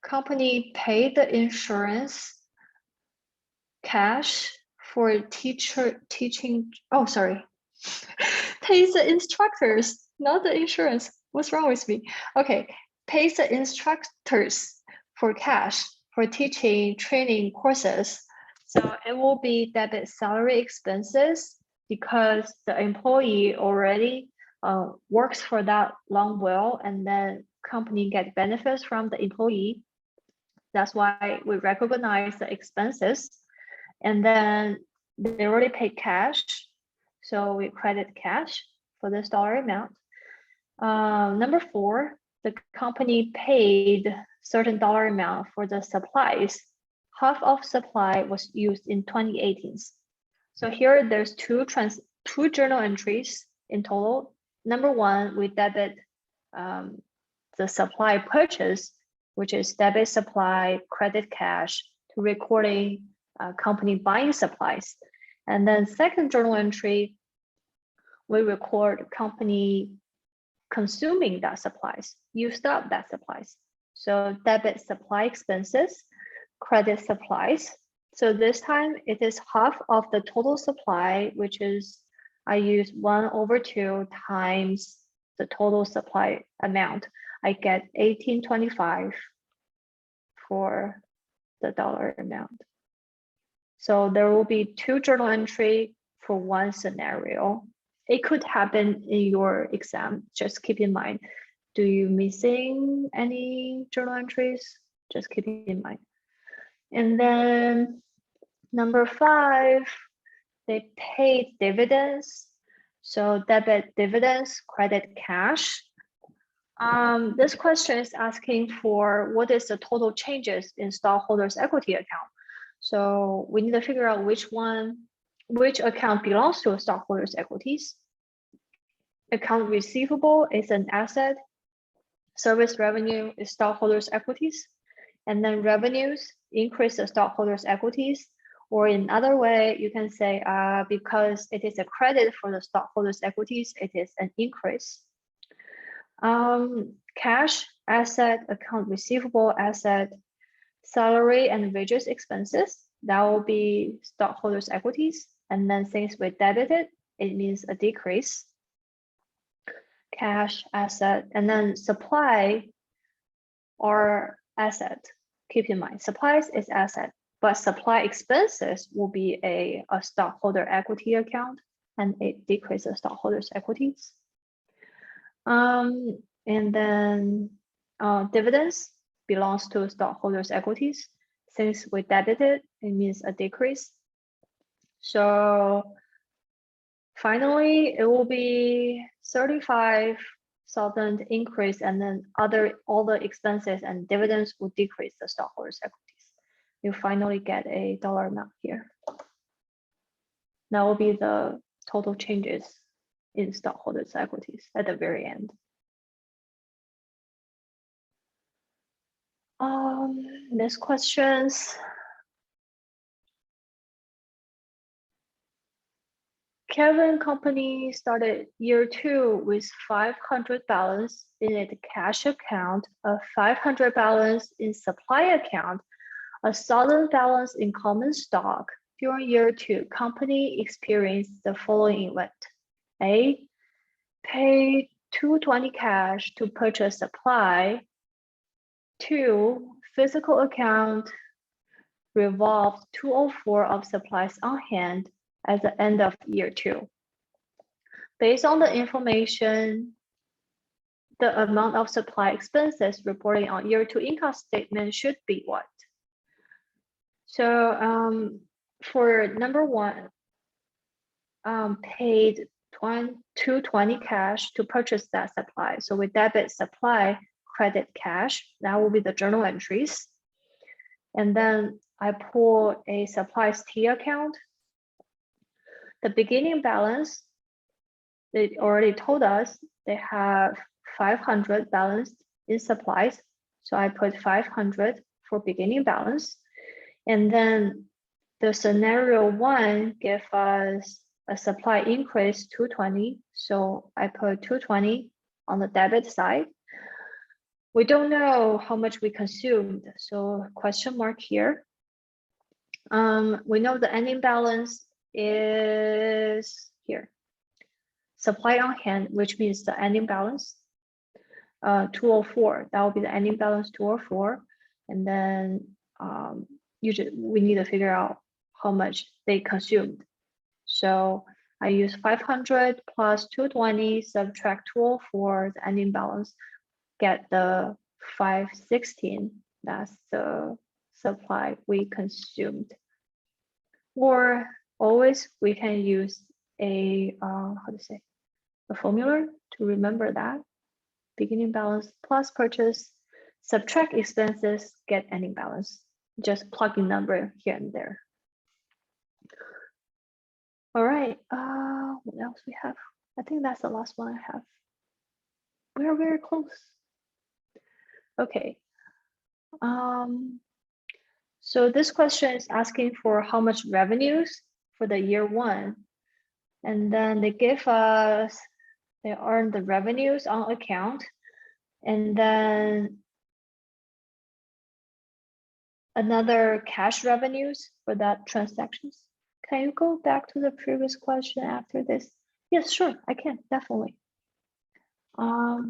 company paid the insurance cash for teaching. Oh, sorry. Pays the instructors, not the insurance. What's wrong with me? Okay, pays the instructors for cash for teaching training courses. So it will be debit salary expenses because the employee already works for that long while, and then company get benefits from the employee. That's why we recognize the expenses. And then they already paid cash, so we credit cash for this dollar amount. Number 4, the company paid certain dollar amount for the supplies. Half of supply was used in 2018. So here there's two journal entries in total. Number 1, we debit the supply purchase, which is debit supply, credit cash, to recording company buying supplies. And then second journal entry, we record company consuming that supplies, used up that supplies. So debit supply expenses, credit supplies. So this time it is half of the total supply, which is I use 1/2 times the total supply amount. I get 1825 for the dollar amount. So there will be 2 journal entry for one scenario. It could happen in your exam. Just keep in mind. Do you missing any journal entries? Just keep in mind. And then number 5, they paid dividends. So debit dividends, credit cash. This question is asking for what is the total changes in stockholders' equity account. So we need to figure out which account belongs to stockholders' equities. Account receivable is an asset. Service revenue is stockholders' equities. And then revenues increase the stockholders' equities. Or in other way, you can say because it is a credit for the stockholders' equities, it is an increase. Cash, asset, account receivable, asset, salary and wages expenses, that will be stockholders' equities. And then since we debited, it means a decrease. Cash, asset, and then supply or asset. Keep in mind, supplies is asset, but supply expenses will be a stockholder equity account, and it decreases stockholders' equities. And then dividends belongs to stockholders' equities. Since we debited, it means a decrease. So finally, it will be 35,000 increase, and then all the expenses and dividends will decrease the stockholders' equities. You finally get a dollar amount here. That will be the total changes in stockholders' equities at the very end. Next questions. Kevin company started year 2 with 500 balance in its cash account, a 500 balance in supply account, a 1,000 balance in common stock. During year 2, company experienced the following event. A, paid $220 cash to purchase supply. 2, physical account revolved 204 of supplies on hand at the end of year 2. Based on the information, the amount of supply expenses reported on year 2 income statement should be what? So for number 1, paid $220 cash to purchase that supply. So we debit supply, credit cash. That will be the journal entries. And then I pull a supplies T account. The beginning balance, they already told us they have 500 balance in supplies. So I put 500 for beginning balance. And then the scenario 1 gave us a supply increase 220. So I put 220 on the debit side. We don't know how much we consumed, so question mark here. We know the ending balance is here. Supply on hand, which means the ending balance, 204. That will be the ending balance 204. And then usually we need to figure out how much they consumed. So I use 500 plus 220, subtract 204, the ending balance, get the 516. That's the supply we consumed. Or always we can use a a formula to remember that. Beginning balance plus purchase, subtract expenses, get ending balance. Just plug in number here and there. All right, what else we have? I think that's the last one I have. We are very close. Okay. So this question is asking for how much revenues for the year 1. And then they give us, they earn the revenues on account. And then another cash revenues for that transactions. Can you go back to the previous question after this? Yes, sure, I can, definitely. Yeah,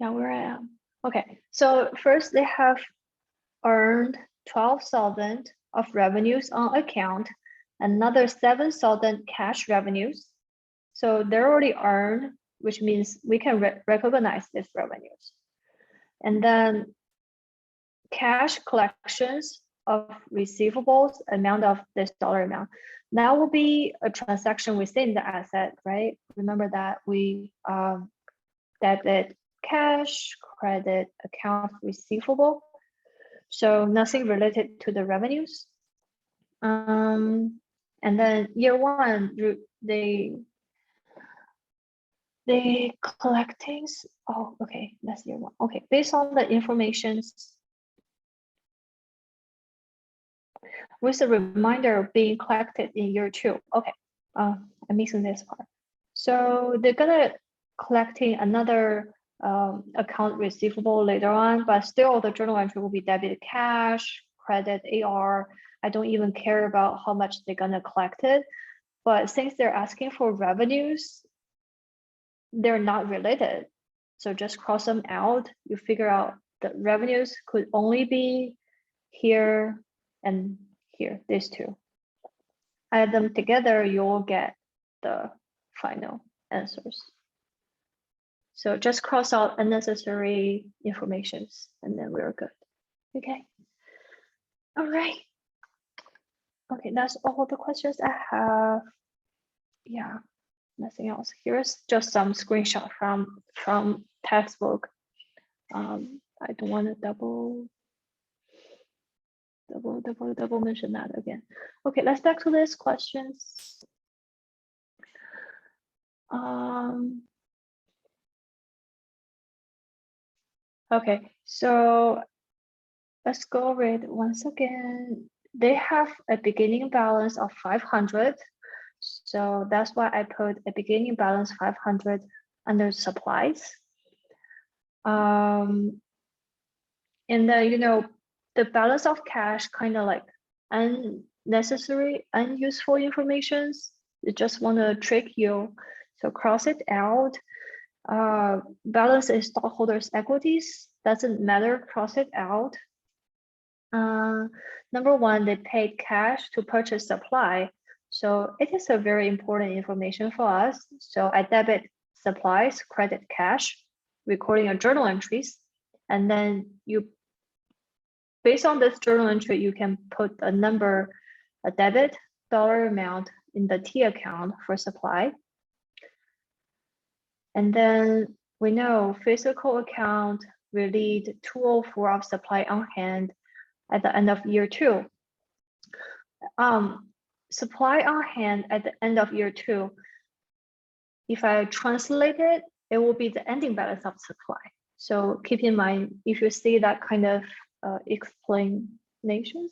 where I am. Okay, so first they have earned 12,000 of revenues on account, another 7,000 cash revenues. So they're already earned, which means we can recognize these revenues. And then cash collections of receivables amount of this dollar amount. That will be a transaction within the asset, right? Remember that we debit cash, credit account receivable. So nothing related to the revenues. And then year one, they collecting. Oh, okay, that's year one. Okay, based on the information with a reminder being collected in year two. Okay, I'm missing this part. So they're gonna collecting another account receivable later on, but still the journal entry will be debit cash, credit AR. I don't even care about how much they're gonna collect it. But since they're asking for revenues, they're not related. So just cross them out. You figure out the revenues could only be here and here, these two. Add them together, you'll get the final answers. So just cross out unnecessary informations and then we're good. Okay. All right. Okay, that's all the questions I have. Yeah, nothing else. Here's just some screenshot from textbook. I don't want to double mention that again. Okay, let's back to this questions. Okay, so let's go over it once again. They have a beginning balance of 500. So that's why I put a beginning balance 500 under supplies. And then, you know, the balance of cash kind of like unnecessary, unuseful informations. They just want to trick you. So cross it out. Balance in stockholders' equities, doesn't matter, cross it out. Number one, they paid cash to purchase supply. So it is a very important information for us. So I debit supplies, credit cash, recording your journal entries. And then you, based on this journal entry, you can put a number, a debit dollar amount in the T account for supply. And then we know physical account will lead 204 of supply on hand at the end of year two. Supply on hand at the end of year two, if I translate it, it will be the ending balance of supply. So keep in mind, if you see that kind of explanations,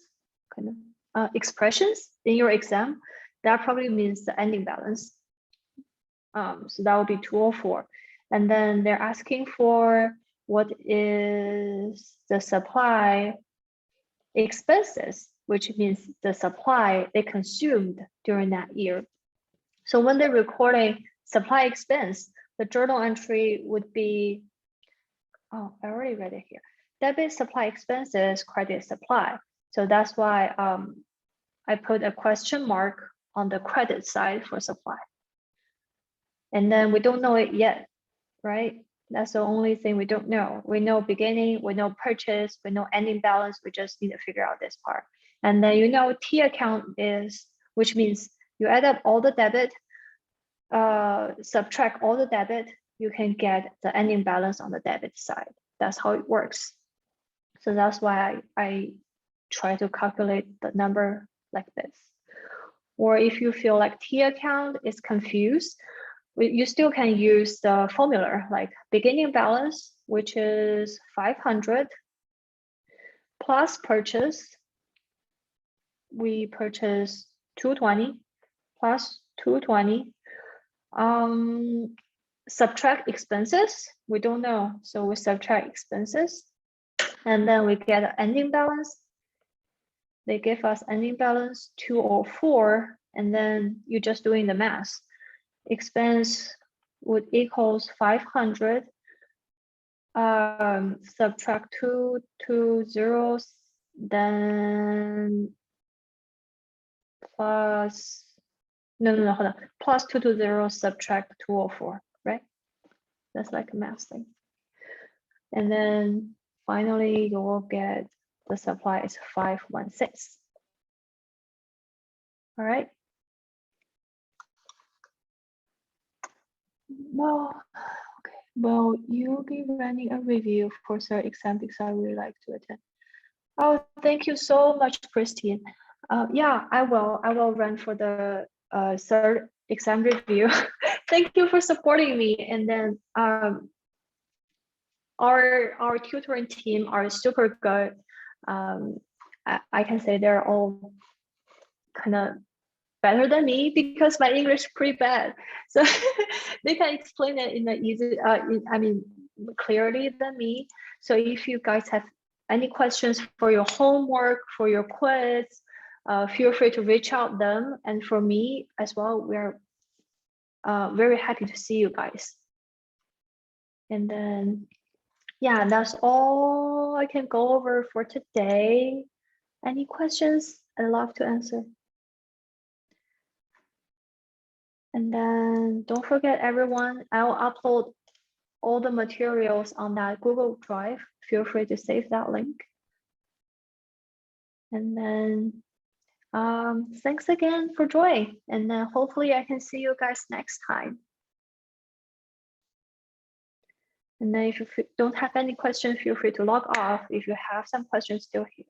expressions in your exam, that probably means the ending balance. So that would be 204. And then they're asking for what is the supply expenses, which means the supply they consumed during that year. So when they're recording supply expense, the journal entry would be, oh, I already read it here. Debit supply expenses, credit supply. So that's why I put a question mark on the credit side for supply. And then we don't know it yet, right? That's the only thing we don't know. We know beginning, we know purchase, we know ending balance. We just need to figure out this part. And then you know T account is, which means you add up all the debit, subtract all the debit, you can get the ending balance on the debit side. That's how it works. So that's why I try to calculate the number like this. Or if you feel like T account is confused, you still can use the formula like beginning balance, which is 500 plus purchase. We purchase 220 plus 220. Subtract expenses. We don't know, so we subtract expenses, and then we get an ending balance. They give us ending balance 204, and then you're just doing the math. Expense would equals 500 subtract 2 zeros, then plus, no, hold on, plus 2 subtract 204, right? That's like a math thing. And then finally, you will get the supply is 516. All right. Well, okay. Well, you'll be running a review for third exam because I really like to attend. Oh, thank you so much, Christine. Yeah, I will run for the third exam review. Thank you for supporting me. And then our tutoring team are super good. I can say they're all kind of better than me because my English is pretty bad. So they can explain it in an easy, clearly than me. So if you guys have any questions for your homework, for your quiz, feel free to reach out them. And for me as well, we're very happy to see you guys. And then, yeah, that's all I can go over for today. Any questions? I'd love to answer. And then don't forget, everyone, I'll upload all the materials on that Google Drive. Feel free to save that link. And then thanks again for joining. And then hopefully I can see you guys next time. And then if you don't have any questions, feel free to log off. If you have some questions still here,